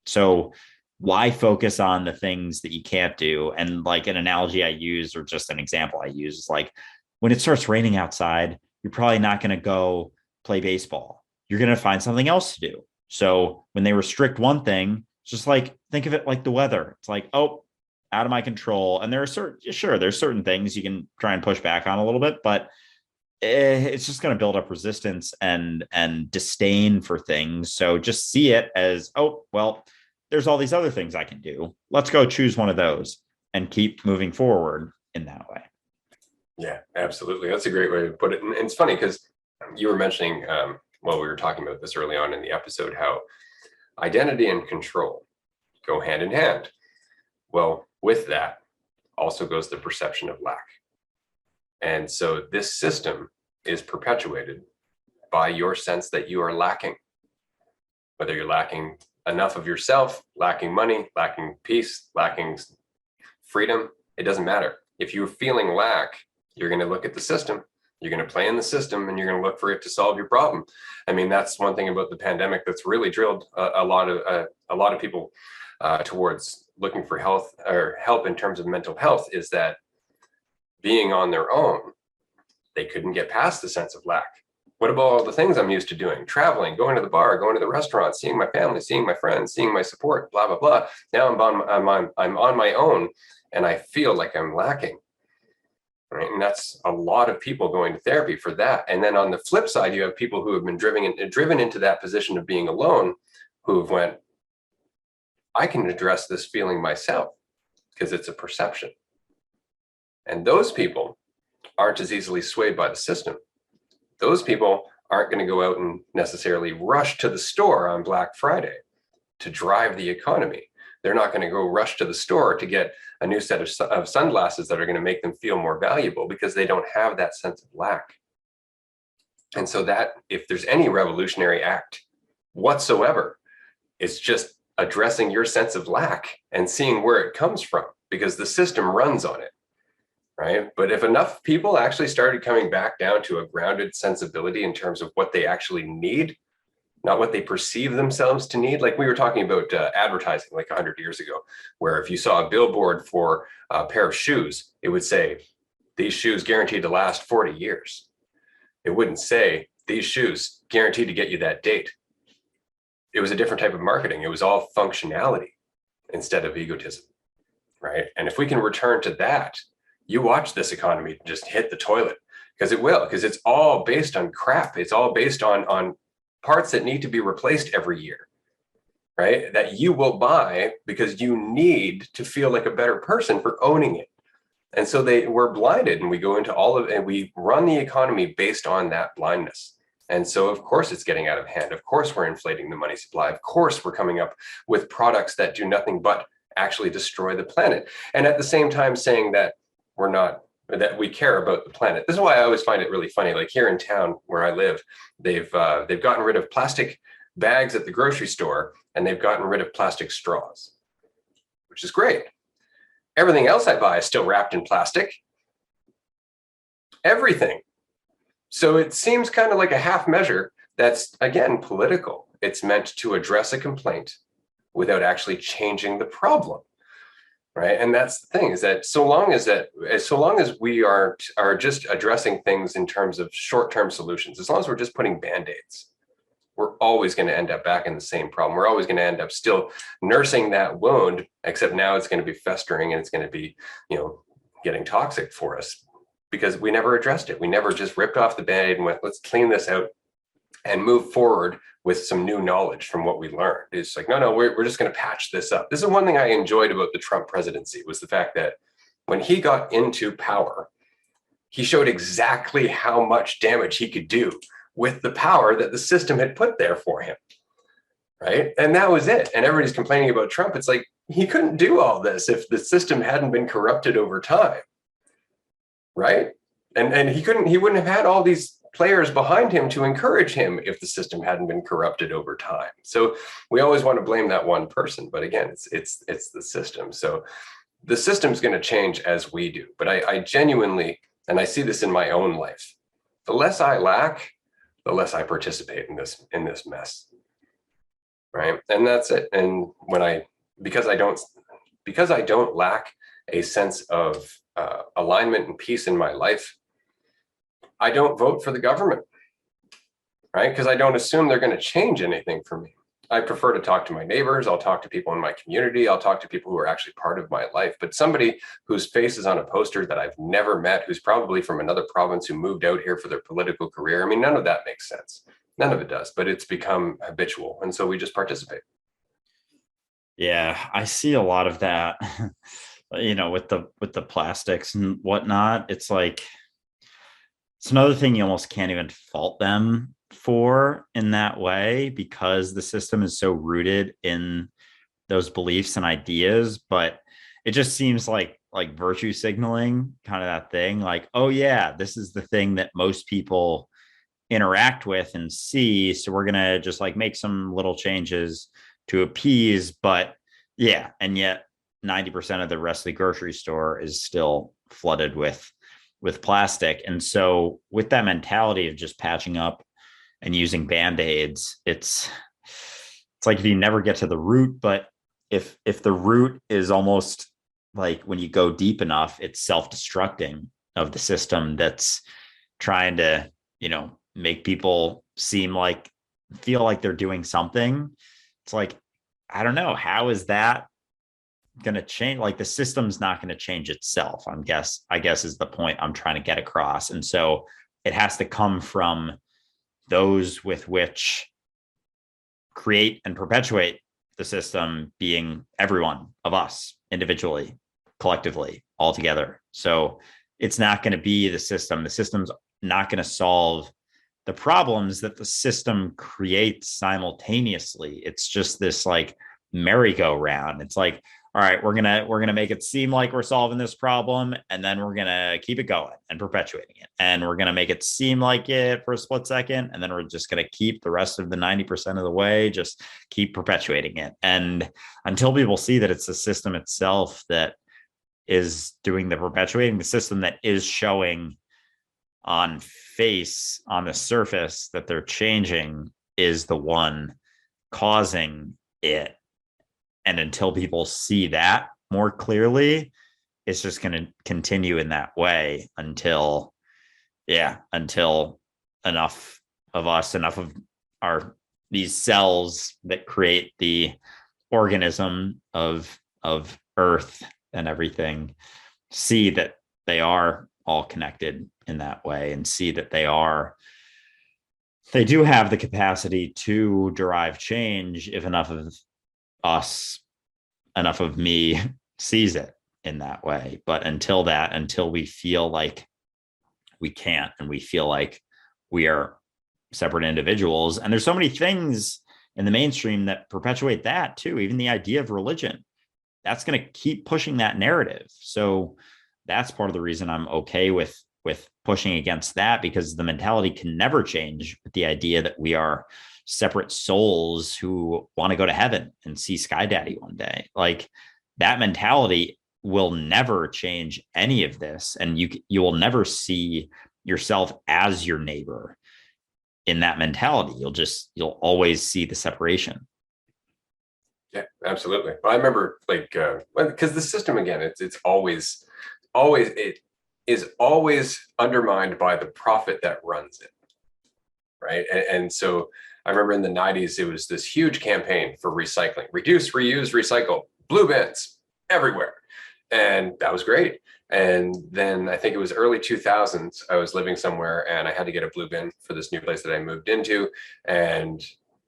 [SPEAKER 1] So why focus on the things that you can't do? And like, an analogy I use, or just an example I use, is like, when it starts raining outside, you're probably not going to go play baseball. You're going to find something else to do. So when they restrict one thing, just like, think of it like the weather. It's like, oh, out of my control. And there's certain things you can try and push back on a little bit, but it's just going to build up resistance and disdain for things. So just see it as, oh, well, there's all these other things I can do. Let's go choose one of those and keep moving forward in that way.
[SPEAKER 2] Yeah, absolutely. That's a great way to put it. And it's funny because you were mentioning well, we were talking about this early on in the episode, how identity and control go hand in hand. Well, with that also goes the perception of lack. And so this system is perpetuated by your sense that you are lacking. Whether you're lacking enough of yourself, lacking money, lacking peace, lacking freedom, it doesn't matter. If you're feeling lack, you're going to look at the system, you're going to play in the system, and you're going to look for it to solve your problem. I mean, that's one thing about the pandemic that's really drilled a lot of people towards looking for health or help in terms of mental health, is that being on their own, they couldn't get past the sense of lack. What about all the things I'm used to doing? Traveling, going to the bar, going to the restaurant, seeing my family, seeing my friends, seeing my support, blah, blah, blah. Now I'm on my own, and I feel like I'm lacking. Right? And that's a lot of people going to therapy for that. And then on the flip side, you have people who have been driven into that position of being alone, who have went, I can address this feeling myself because it's a perception. And those people aren't as easily swayed by the system. Those people aren't going to go out and necessarily rush to the store on Black Friday to drive the economy. They're not going to go rush to the store to get a new set of sunglasses that are going to make them feel more valuable, because they don't have that sense of lack. And so that, if there's any revolutionary act whatsoever, it's just addressing your sense of lack and seeing where it comes from, because the system runs on it. Right? But if enough people actually started coming back down to a grounded sensibility in terms of what they actually need, not what they perceive themselves to need. Like we were talking about advertising like 100 years ago, where if you saw a billboard for a pair of shoes, it would say, these shoes guaranteed to last 40 years. It wouldn't say, these shoes guaranteed to get you that date. It was a different type of marketing. It was all functionality instead of egotism, right? And if we can return to that, you watch this economy just hit the toilet, because it will, because it's all based on crap. It's all based on parts that need to be replaced every year, right? That you will buy because you need to feel like a better person for owning it. And so we're blinded, and we go into and we run the economy based on that blindness. And so of course it's getting out of hand. Of course we're inflating the money supply. Of course we're coming up with products that do nothing but actually destroy the planet. And at the same time saying that that we care about the planet. This is why I always find it really funny. Like here in town where I live, they've gotten rid of plastic bags at the grocery store, and they've gotten rid of plastic straws, which is great. Everything else I buy is still wrapped in plastic. Everything. So it seems kind of like a half measure that's, again, political. It's meant to address a complaint without actually changing the problem. Right. And that's the thing, is that so long as we are just addressing things in terms of short-term solutions, as long as we're just putting band-aids, we're always going to end up back in the same problem. We're always going to end up still nursing that wound, except now it's going to be festering, and it's going to be, getting toxic for us, because we never addressed it. We never just ripped off the band-aid and went, let's clean this out and move forward with some new knowledge from what we learned. It's like, no, we're just going to patch this up. This is one thing I enjoyed about the Trump presidency, was the fact that when he got into power, he showed exactly how much damage he could do with the power that the system had put there for him. Right. And that was it. And everybody's complaining about Trump. It's like, he couldn't do all this if the system hadn't been corrupted over time. Right. And he wouldn't have had all these players behind him to encourage him if the system hadn't been corrupted over time. So we always want to blame that one person, but again, it's the system. So the system's going to change as we do. But I genuinely, and I see this in my own life, the less I lack, the less I participate in this mess. Right. And that's it. And because I don't lack a sense of alignment and peace in my life, I don't vote for the government, right? Because I don't assume they're going to change anything for me. I prefer to talk to my neighbors. I'll talk to people in my community. I'll talk to people who are actually part of my life. But somebody whose face is on a poster that I've never met, who's probably from another province, who moved out here for their political career, I mean, none of that makes sense. None of it does, but it's become habitual. And so we just participate.
[SPEAKER 1] Yeah, I see a lot of that, with the plastics and whatnot. It's like, it's another thing, you almost can't even fault them for in that way because the system is so rooted in those beliefs and ideas, but it just seems like virtue signaling, kind of that thing, like, oh yeah, this is the thing that most people interact with and see, so we're gonna just like make some little changes to appease. But yeah, and yet 90% of the rest of the grocery store is still flooded with plastic. And so with that mentality of just patching up and using band-aids, it's like if you never get to the root. But if the root is almost like when you go deep enough, it's self-destructing of the system that's trying to, make people feel like they're doing something. It's like, I don't know, how is that going to change? Like the system's not going to change itself. I guess is the point I'm trying to get across. And so it has to come from those with which create and perpetuate the system, being everyone of us individually, collectively, all together. So it's not going to be the system. The system's not going to solve the problems that the system creates simultaneously. It's just this like merry-go-round. It's like, all right, we're gonna make it seem like we're solving this problem, and then we're gonna keep it going and perpetuating it, and we're gonna make it seem like it for a split second, and then we're just gonna keep the rest of the 90% of the way, just keep perpetuating it. And until people see that it's the system itself that is doing the perpetuating, the system that is showing on the surface that they're changing is the one causing it. And until people see that more clearly, it's just going to continue in that way until enough of these cells that create the organism of Earth and everything see that they are all connected in that way, and see that they do have the capacity to derive change if enough of me sees it in that way. But until we feel like we can't, and we feel like we are separate individuals, and there's so many things in the mainstream that perpetuate that too, even the idea of religion, that's going to keep pushing that narrative. So that's part of the reason I'm okay with pushing against that, because the mentality can never change with the idea that we are separate souls who want to go to heaven and see Sky Daddy one day. Like that mentality will never change any of this, and you will never see yourself as your neighbor in that mentality. You'll always see the separation.
[SPEAKER 2] Yeah, absolutely. Well, I remember because the system, again, it's always it is always undermined by the profit that runs it, right? And so I remember in the 90s, it was this huge campaign for recycling: reduce, reuse, recycle, blue bins everywhere. And that was great. And then I think it was early 2000s, I was living somewhere and I had to get a blue bin for this new place that I moved into, and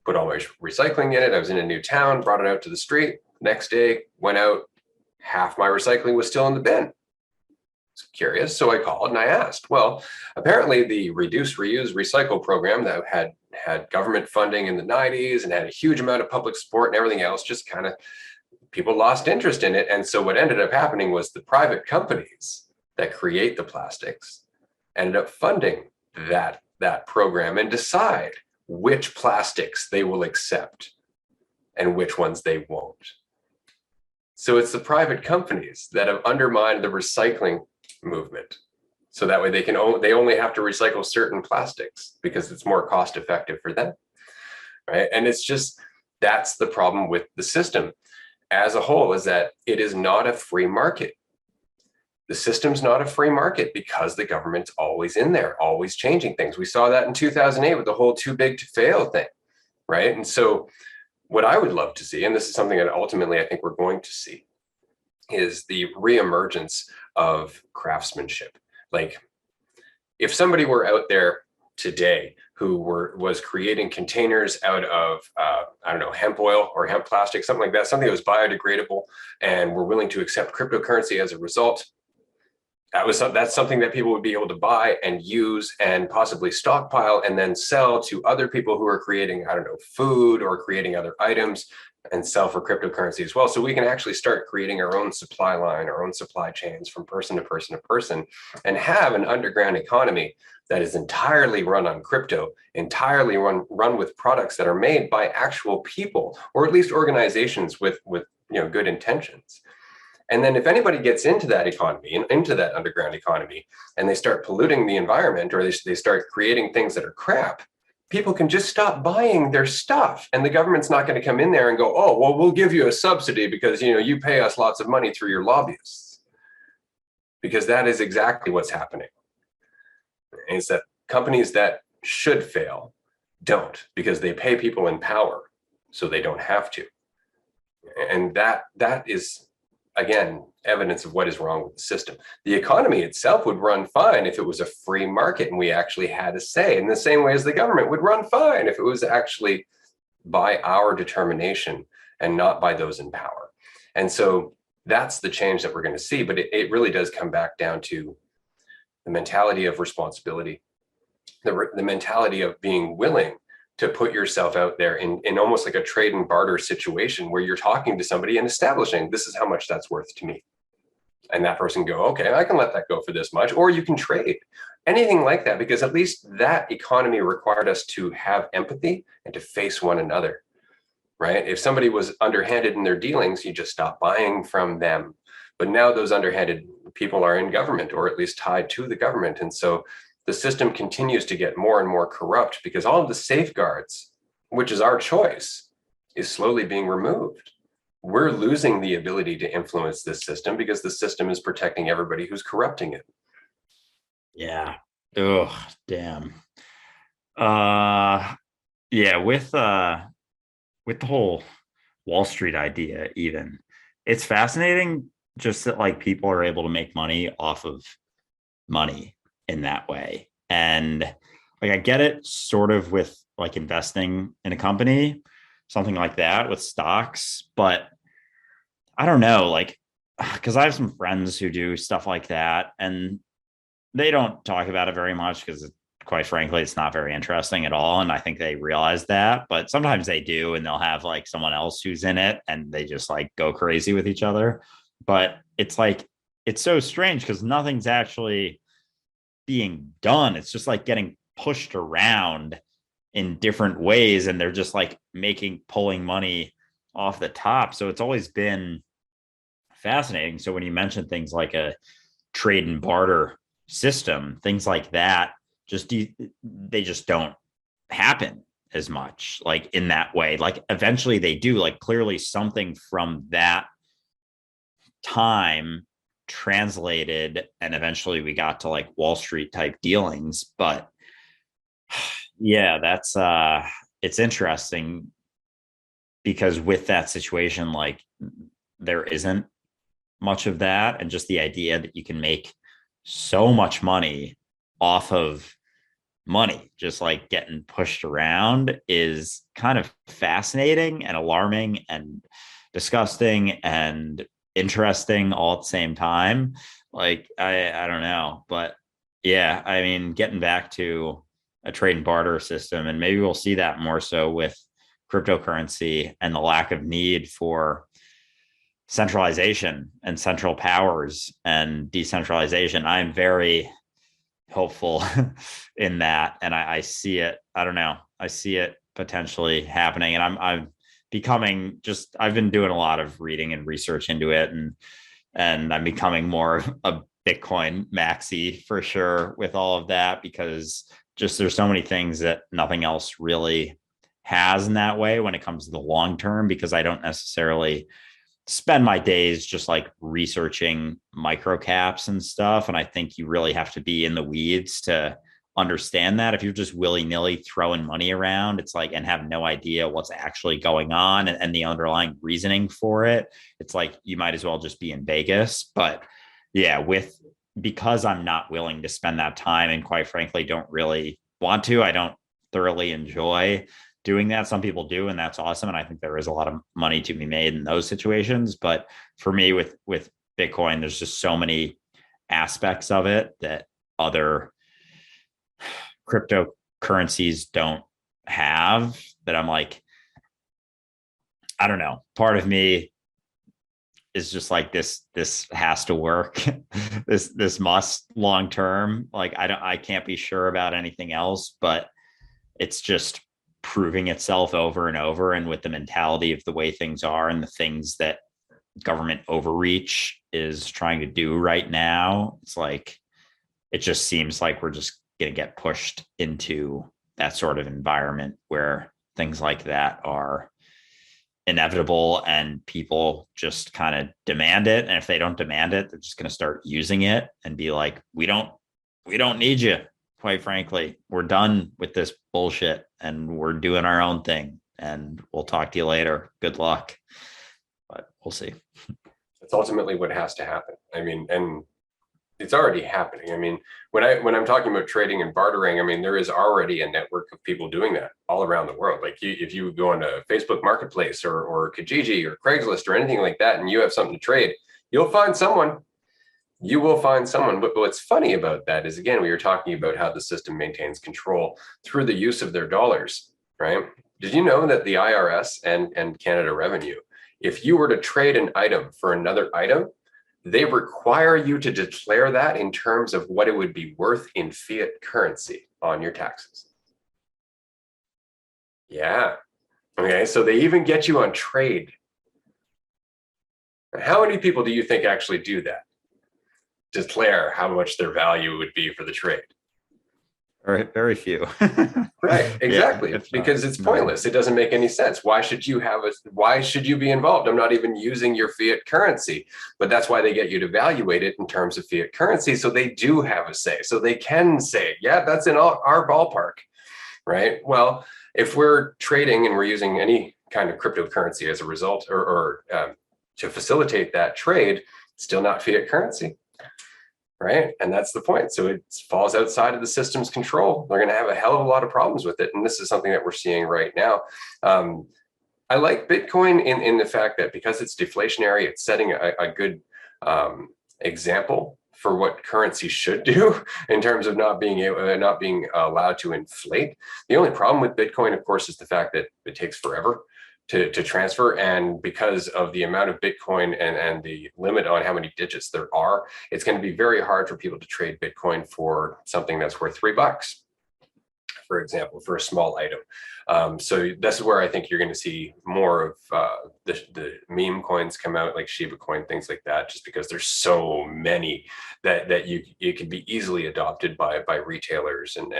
[SPEAKER 2] put all my recycling in it. I was in a new town, brought it out to the street. Next day, went out, half my recycling was still in the bin. Curious, so I called and I asked. Well, apparently the reduce, reuse, recycle program that had government funding in the 90s and had a huge amount of public support and everything else, just kind of people lost interest in it. And so what ended up happening was the private companies that create the plastics ended up funding that program and decide which plastics they will accept and which ones they won't. So it's the private companies that have undermined the recycling movement. So that way they only have to recycle certain plastics because it's more cost effective for them, right? And it's just, that's the problem with the system as a whole, is that it is not a free market. The system's not a free market because the government's always in there, always changing things. We saw that in 2008 with the whole too big to fail thing, right? And so what I would love to see, and this is something that ultimately I think we're going to see, is the reemergence of craftsmanship. Like if somebody were out there today who was creating containers out of I don't know, hemp oil or hemp plastic, something like that, something that was biodegradable, and were willing to accept cryptocurrency as a result, that's something that people would be able to buy and use and possibly stockpile and then sell to other people who are creating, I don't know, food or creating other items and sell for cryptocurrency as well. So we can actually start creating our own supply line, our own supply chains from person to person to person, and have an underground economy that is entirely run on crypto, entirely run with products that are made by actual people, or at least organizations with good intentions. And then if anybody gets into that economy and into that underground economy and they start polluting the environment, or they start creating things that are crap, people can just stop buying their stuff. And the government's not going to come in there and go, oh, well, we'll give you a subsidy because, you pay us lots of money through your lobbyists. Because that is exactly what's happening. Is that companies that should fail don't, because they pay people in power so they don't have to. And that is, again, evidence of what is wrong with the system. The economy itself would run fine if it was a free market and we actually had a say, in the same way as the government would run fine if it was actually by our determination and not by those in power. And so that's the change that we're going to see. But it really does come back down to the mentality of responsibility, the mentality of being willing to put yourself out there in almost like a trade and barter situation where you're talking to somebody and establishing, this is how much that's worth to me. And that person go, okay, I can let that go for this much, or you can trade, anything like that, because at least that economy required us to have empathy and to face one another, right? If somebody was underhanded in their dealings, you just stop buying from them. But now those underhanded people are in government, or at least tied to the government. And so the system continues to get more and more corrupt because all of the safeguards, which is our choice, is slowly being removed. We're losing the ability to influence this system because the system is protecting everybody who's corrupting it.
[SPEAKER 1] Yeah. Oh, damn. Yeah, with the whole Wall Street idea, even, it's fascinating just that like people are able to make money off of money in that way. And like I get it sort of with like investing in a company, something like that with stocks, but I don't know, like, because I have some friends who do stuff like that and they don't talk about it very much because quite frankly, it's not very interesting at all. And I think they realize that, but sometimes they do, and they'll have like someone else who's in it and they just like go crazy with each other. But it's like, it's so strange because nothing's actually being done. It's just like getting pushed around in different ways. And they're just like pulling money off the top. So it's always been fascinating. So when you mention things like a trade and barter system, things like that, they just don't happen as much like in that way. Like eventually they do, like clearly something from that time translated and eventually we got to like Wall Street type dealings. But yeah, that's it's interesting because with that situation, like there isn't much of that, and just the idea that you can make so much money off of money just like getting pushed around is kind of fascinating and alarming and disgusting and interesting all at the same time. Like I don't know, but yeah, I mean, getting back to a trade and barter system, and maybe we'll see that more so with cryptocurrency and the lack of need for centralization and central powers and decentralization. I'm very hopeful in that, and I see it. I don't know. I see it potentially happening, and I'm becoming just. I've been doing a lot of reading and research into it, and I'm becoming more of a Bitcoin maxi for sure with all of that, because just there's so many things that nothing else really has in that way when it comes to the long term, because I don't necessarily spend my days just like researching micro caps and stuff. And I think you really have to be in the weeds to understand that. If you're just willy-nilly throwing money around, it's like, and have no idea what's actually going on and the underlying reasoning for it, it's like you might as well just be in Vegas. But yeah, because I'm not willing to spend that time, and quite frankly don't really want to, I don't thoroughly enjoy doing that. Some people do, and that's awesome. And I think there is a lot of money to be made in those situations. But for me with Bitcoin, there's just so many aspects of it that other cryptocurrencies don't have, that I'm like, I don't know. Part of me is just like, this has to work. This must long term. Like, I can't be sure about anything else, but it's just proving itself over and over. And with the mentality of the way things are and the things that government overreach is trying to do right now, it's like, it just seems like we're just going to get pushed into that sort of environment where things like that are inevitable and people just kind of demand it. And if they don't demand it, they're just going to start using it and be like, we don't need you. Quite frankly, we're done with this bullshit and we're doing our own thing, and we'll talk to you later. Good luck. But we'll see.
[SPEAKER 2] That's ultimately what has to happen. I mean, and it's already happening. I mean, when I'm talking about trading and bartering, I mean, there is already a network of people doing that all around the world. Like, if you go on a Facebook Marketplace or Kijiji or Craigslist or anything like that, and you have something to trade, you'll find someone. You will find someone. But what's funny about that is, again, we were talking about how the system maintains control through the use of their dollars, right? Did you know that the IRS and Canada Revenue, if you were to trade an item for another item, they require you to declare that in terms of what it would be worth in fiat currency on your taxes? Yeah. Okay. So they even get you on trade. How many people do you think actually do that? Declare how much their value would be for the trade?
[SPEAKER 1] Very, very few.
[SPEAKER 2] Right, exactly.
[SPEAKER 1] Yeah,
[SPEAKER 2] because it's pointless. It doesn't make any sense. Why should you be involved? I'm not even using your fiat currency. But that's why they get you to evaluate it in terms of fiat currency. So they do have a say. So they can say, yeah, that's in our ballpark. Right. Well, if we're trading and we're using any kind of cryptocurrency as a result, or to facilitate that trade, still not fiat currency. Right. And that's the point. So it falls outside of the system's control. They're going to have a hell of a lot of problems with it. And this is something that we're seeing right now. I like Bitcoin in the fact that because it's deflationary, it's setting a good example for what currency should do in terms of not being allowed to inflate. The only problem with Bitcoin, of course, is the fact that it takes forever to transfer. And because of the amount of Bitcoin and the limit on how many digits there are, it's going to be very hard for people to trade Bitcoin for something that's worth $3, for example, for a small item. So this is where I think you're going to see more of the meme coins come out, like Shiba coin, things like that, just because there's so many that it can be easily adopted by retailers and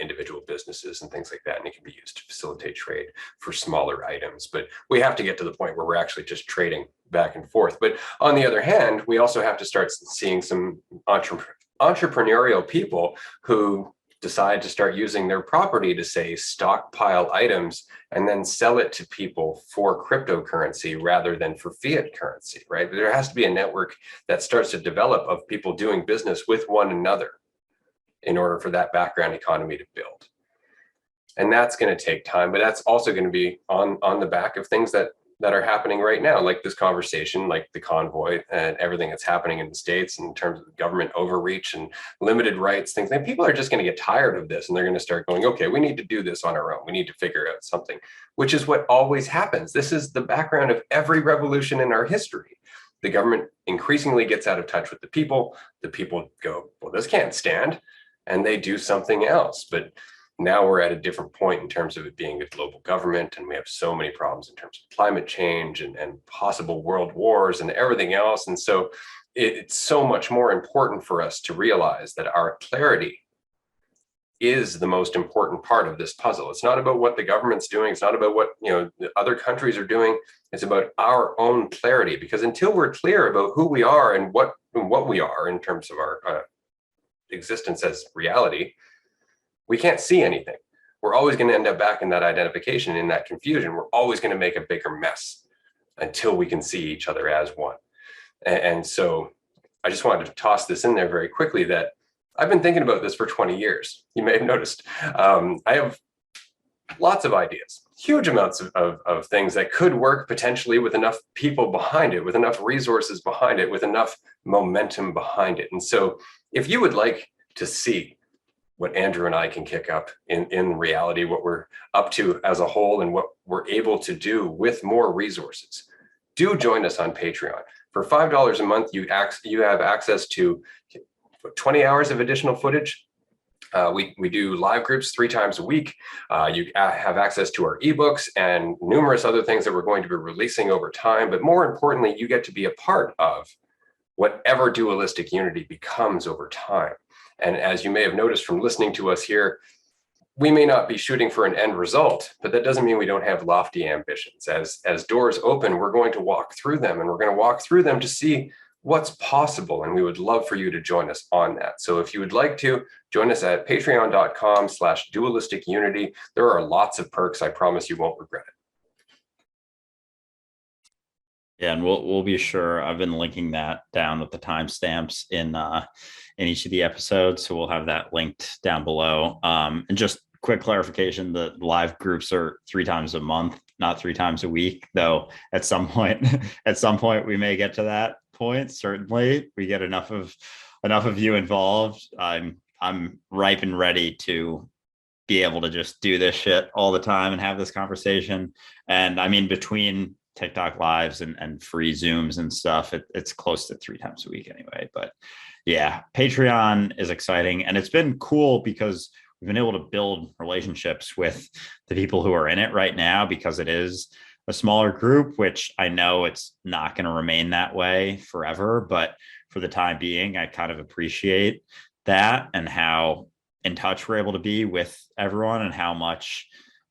[SPEAKER 2] individual businesses and things like that. And it can be used to facilitate trade for smaller items. But we have to get to the point where we're actually just trading back and forth. But on the other hand, we also have to start seeing some entrepreneurial people who decide to start using their property to, say, stockpile items and then sell it to people for cryptocurrency rather than for fiat currency, right? There has to be a network that starts to develop of people doing business with one another in order for that background economy to build. And that's going to take time, but that's also going to be on the back of things that are happening right now, like this conversation, like the convoy and everything that's happening in the States in terms of government overreach and limited rights, things. And people are just going to get tired of this, and they're going to start going, okay, we need to do this on our own. We need to figure out something, which is what always happens. This is the background of every revolution in our history. The government increasingly gets out of touch with the people. The people go, well, this can't stand, and they do something else. But now we're at a different point in terms of it being a global government, and we have so many problems in terms of climate change and possible world wars and everything else. And so it's so much more important for us to realize that our clarity is the most important part of this puzzle. It's not about what the government's doing. It's not about what the other countries are doing. It's about our own clarity, because until we're clear about who we are and what we are in terms of our existence as reality, we can't see anything. We're always going to end up back in that identification, in that confusion. We're always going to make a bigger mess until we can see each other as one. And so I just wanted to toss this in there very quickly that I've been thinking about this for 20 years. You may have noticed. I have lots of ideas, huge amounts of things that could work potentially with enough people behind it, with enough resources behind it, with enough momentum behind it. And so if you would like to see what Andrew and I can kick up in reality, what we're up to as a whole and what we're able to do with more resources, do join us on Patreon. For $5 a month, you have access to 20 hours of additional footage. We do live groups 3 times a week. You have access to our ebooks and numerous other things that we're going to be releasing over time. But more importantly, you get to be a part of whatever dualistic unity becomes over time. And as you may have noticed from listening to us here, we may not be shooting for an end result, but that doesn't mean we don't have lofty ambitions. As doors open, we're going to walk through them, and we're going to walk through them to see what's possible. And we would love for you to join us on that. So if you would like to, join us at patreon.com/dualistic unity. There are lots of perks. I promise you won't regret it.
[SPEAKER 1] Yeah, and we'll be sure. I've been linking that down with the timestamps in each of the episodes, so we'll have that linked down below. And just quick clarification: the live groups are 3 times a month, not 3 times a week. Though at some point, we may get to that point. Certainly, we get enough of you involved. I'm ripe and ready to be able to just do this shit all the time and have this conversation. And I mean, between TikTok lives and free Zooms and stuff, it's close to 3 times a week anyway. But yeah, Patreon is exciting, and it's been cool because we've been able to build relationships with the people who are in it right now, because it is a smaller group, which I know it's not going to remain that way forever, but for the time being, I kind of appreciate that and how in touch we're able to be with everyone and how much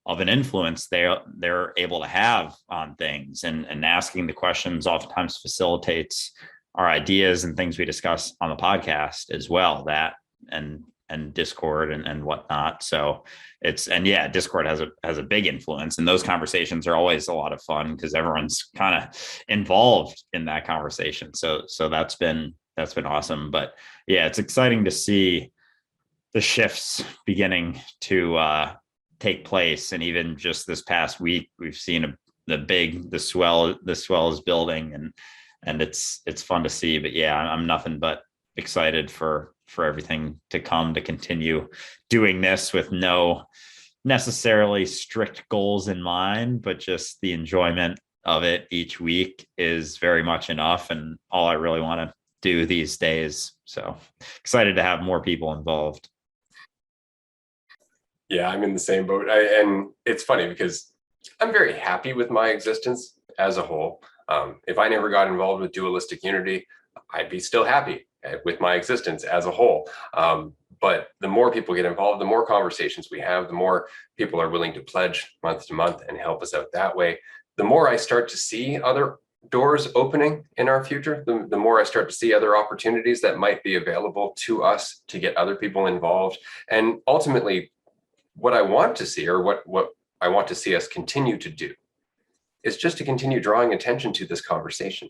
[SPEAKER 1] of an influence they're able to have on things, and asking the questions oftentimes facilitates our ideas and things we discuss on the podcast as well, that and Discord and whatnot. So Discord has a big influence, and those conversations are always a lot of fun because everyone's kind of involved in that conversation. So that's been awesome. But yeah, it's exciting to see the shifts beginning to take place. And even just this past week, we've seen the swell is building, and it's fun to see. But yeah, I'm nothing but excited for everything to come, to continue doing this with no necessarily strict goals in mind, but just the enjoyment of it each week is very much enough, and all I really want to do these days. So excited to have more people involved.
[SPEAKER 2] Yeah, I'm in the same boat. And it's funny because I'm very happy with my existence as a whole. If I never got involved with dualistic unity, I'd be still happy with my existence as a whole. But the more people get involved, the more conversations we have, the more people are willing to pledge month to month and help us out that way. The more I start to see other doors opening in our future, the more I start to see other opportunities that might be available to us to get other people involved. And ultimately, what I want to see, or what I want to see us continue to do, is just to continue drawing attention to this conversation.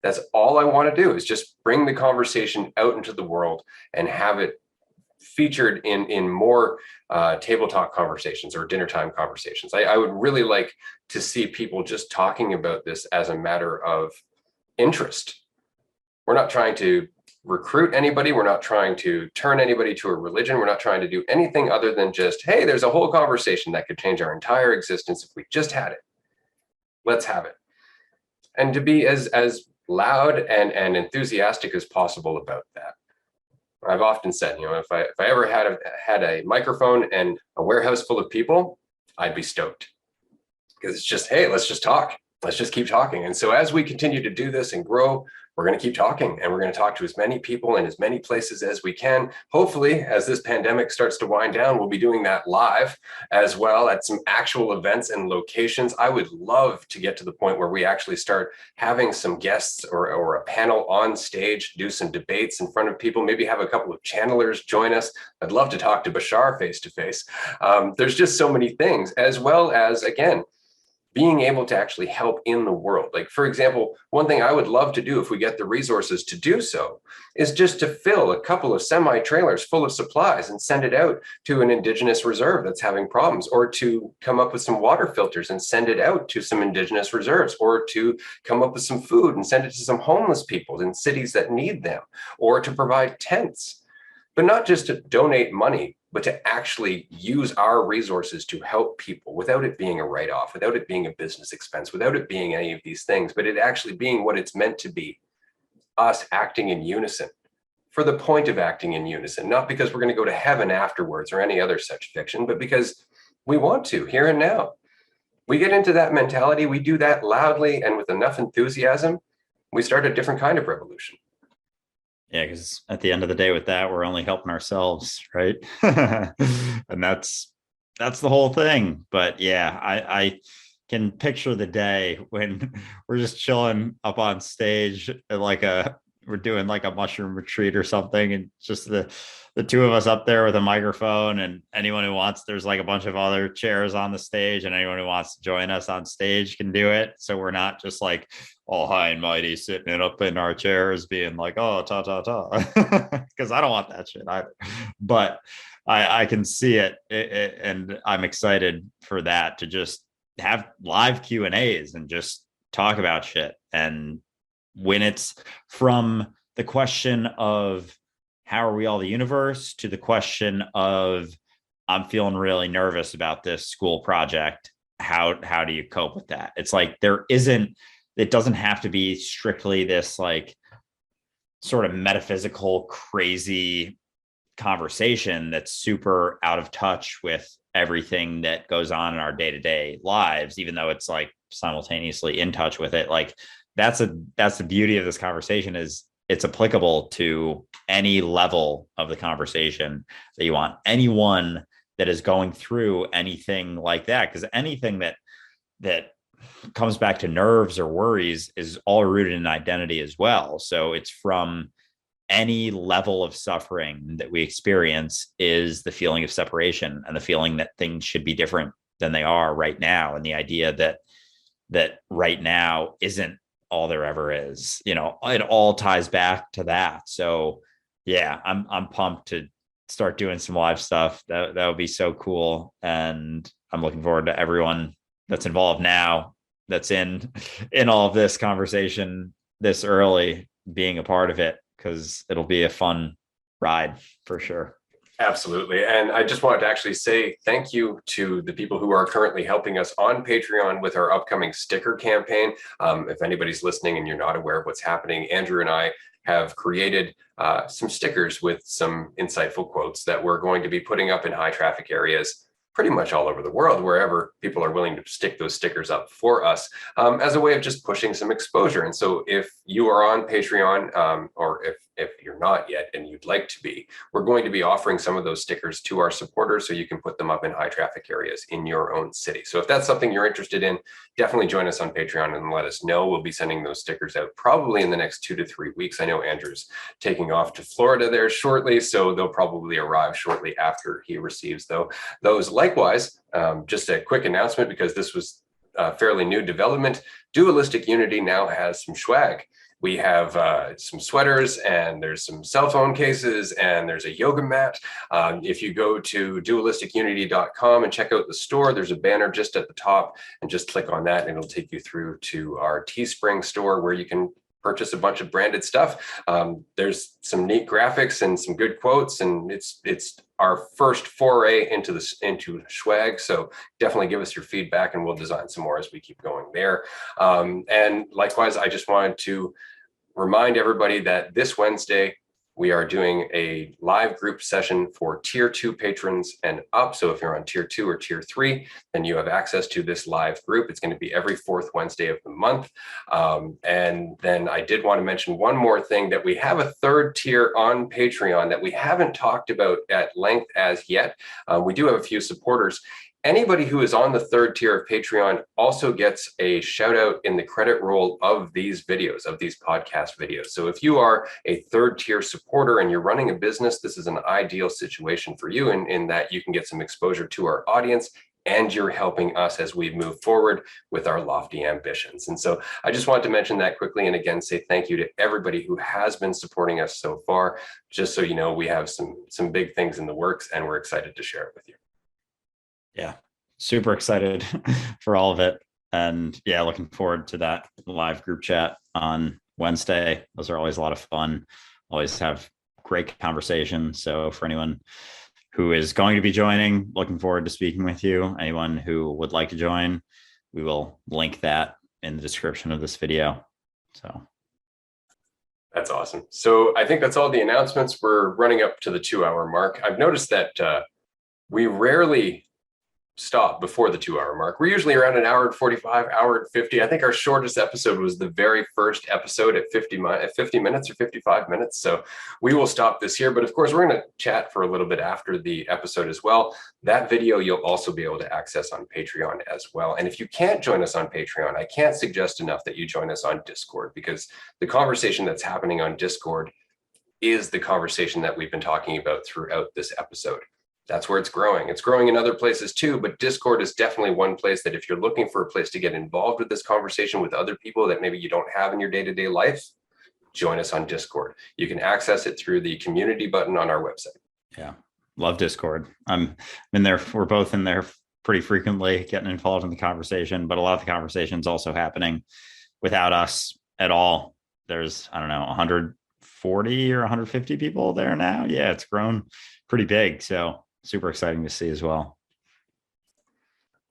[SPEAKER 2] That's all I want to do, is just bring the conversation out into the world and have it featured in more table talk conversations or dinner time conversations. I would really like to see people just talking about this as a matter of interest. We're not trying to recruit anybody. We're not trying to turn anybody to a religion. We're not trying to do anything other than just, hey, there's a whole conversation that could change our entire existence if we just had it. Let's have it. And to be as loud and enthusiastic as possible about that. I've often said, if I ever had a microphone and a warehouse full of people, I'd be stoked. Because it's just, hey, let's just talk. Let's just keep talking. And so as we continue to do this and grow, we're going to keep talking, and we're going to talk to as many people in as many places as we can. Hopefully, as this pandemic starts to wind down, we'll be doing that live as well at some actual events and locations. I would love to get to the point where we actually start having some guests or a panel on stage, do some debates in front of people, maybe have a couple of channelers join us. I'd love to talk to Bashar face to face. There's just so many things, as well as, again, being able to actually help in the world. Like, for example, one thing I would love to do if we get the resources to do so is just to fill a couple of semi-trailers full of supplies and send it out to an indigenous reserve that's having problems, or to come up with some water filters and send it out to some indigenous reserves, or to come up with some food and send it to some homeless people in cities that need them, or to provide tents. But not just to donate money, but to actually use our resources to help people without it being a write-off, without it being a business expense, without it being any of these things, but it actually being what it's meant to be, us acting in unison for the point of acting in unison, not because we're going to go to heaven afterwards or any other such fiction, but because we want to here and now. We get into that mentality, we do that loudly and with enough enthusiasm, we start a different kind of revolution.
[SPEAKER 1] Yeah, because at the end of the day with that, we're only helping ourselves, right? And that's the whole thing. But yeah, I can picture the day when we're just chilling up on stage at we're doing like a mushroom retreat or something, and just the two of us up there with a microphone, and anyone who wants, there's like a bunch of other chairs on the stage, and anyone who wants to join us on stage can do it. So we're not just like all high and mighty sitting it up in our chairs being like, oh, ta ta ta, because I don't want that shit either. But I can see it, and I'm excited for that, to just have live Q&As and just talk about shit. And when it's from the question of how are we all the universe to the question of I'm feeling really nervous about this school project, how do you cope with that? It's like it doesn't have to be strictly this like sort of metaphysical crazy conversation that's super out of touch with everything that goes on in our day-to-day lives, even though it's like simultaneously in touch with it. Like that's the beauty of this conversation, is it's applicable to any level of the conversation that you want. Anyone that is going through anything like that, because anything that comes back to nerves or worries is all rooted in identity as well. So it's from any level of suffering that we experience is the feeling of separation and the feeling that things should be different than they are right now. And the idea that right now isn't all there ever is, it all ties back to that. So yeah, I'm pumped to start doing some live stuff. That would be so cool. And I'm looking forward to everyone that's involved now, that's in all of this conversation this early, being a part of it, because it'll be a fun ride for sure.
[SPEAKER 2] Absolutely. And I just wanted to actually say thank you to the people who are currently helping us on Patreon with our upcoming sticker campaign. If anybody's listening and you're not aware of what's happening, Andrew and I have created some stickers with some insightful quotes that we're going to be putting up in high traffic areas pretty much all over the world, wherever people are willing to stick those stickers up for us, as a way of just pushing some exposure. And so if you are on Patreon, or if you're not yet and you'd like to be, we're going to be offering some of those stickers to our supporters so you can put them up in high traffic areas in your own city. So if that's something you're interested in, definitely join us on Patreon and let us know. We'll be sending those stickers out probably in the next 2 to 3 weeks. I know Andrew's taking off to Florida there shortly, so they'll probably arrive shortly after he receives those. Likewise, just a quick announcement, because this was a fairly new development. Dualistic Unity now has some swag. We have some sweaters, and there's some cell phone cases, and there's a yoga mat. If you go to dualisticunity.com and check out the store, there's a banner just at the top, and just click on that and it'll take you through to our Teespring store where you can purchase a bunch of branded stuff. There's some neat graphics and some good quotes, and it's our first foray into swag. So definitely give us your feedback and we'll design some more as we keep going there. And likewise, I just wanted to remind everybody that this Wednesday, we are doing a live group session for tier 2 patrons and up. So if you're on tier 2 or tier 3, then you have access to this live group. It's going to be every 4th Wednesday of the month. And then I did want to mention one more thing, that we have a 3rd tier on Patreon that we haven't talked about at length as yet. We do have a few supporters. Anybody who is on the 3rd tier of Patreon also gets a shout out in the credit roll of these videos, of these podcast videos. So if you are a 3rd tier supporter and you're running a business, this is an ideal situation for you in that you can get some exposure to our audience and you're helping us as we move forward with our lofty ambitions. And so I just wanted to mention that quickly, and again, say thank you to everybody who has been supporting us so far. Just so you know, we have some big things in the works, and we're excited to share it with you.
[SPEAKER 1] Yeah, super excited for all of it. And yeah, looking forward to that live group chat on Wednesday. Those are always a lot of fun. Always have great conversations. So for anyone who is going to be joining, looking forward to speaking with you. Anyone who would like to join, we will link that in the description of this video. So
[SPEAKER 2] that's awesome. So I think that's all the announcements. We're running up to the 2-hour mark. I've noticed that we rarely stop before the 2-hour mark. We're usually around an hour and 45, hour and 50. I think our shortest episode was the very first episode at 50 minutes or 55 minutes. So we will stop this here. But of course, we're going to chat for a little bit after the episode as well. That video you'll also be able to access on Patreon as well. And if you can't join us on Patreon, I can't suggest enough that you join us on Discord, because the conversation that's happening on Discord is the conversation that we've been talking about throughout this episode. That's where it's growing. It's growing in other places too, but Discord is definitely one place that if you're looking for a place to get involved with this conversation with other people that maybe you don't have in your day-to-day life, join us on Discord. You can access it through the community button on our website.
[SPEAKER 1] Yeah, love Discord. I'm in there. We're both in there pretty frequently, getting involved in the conversation, but a lot of the conversation's also happening without us at all. There's, I don't know, 140 or 150 people there now. Yeah, it's grown pretty big. So super exciting to see as well.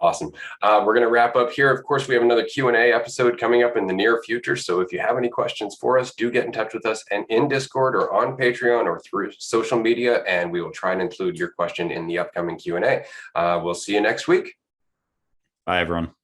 [SPEAKER 2] Awesome. We're going to wrap up here. Of course, we have another Q&A episode coming up in the near future. So if you have any questions for us, do get in touch with us and in Discord or on Patreon or through social media, and we will try and include your question in the upcoming Q&A. We'll see you next week.
[SPEAKER 1] Bye, everyone.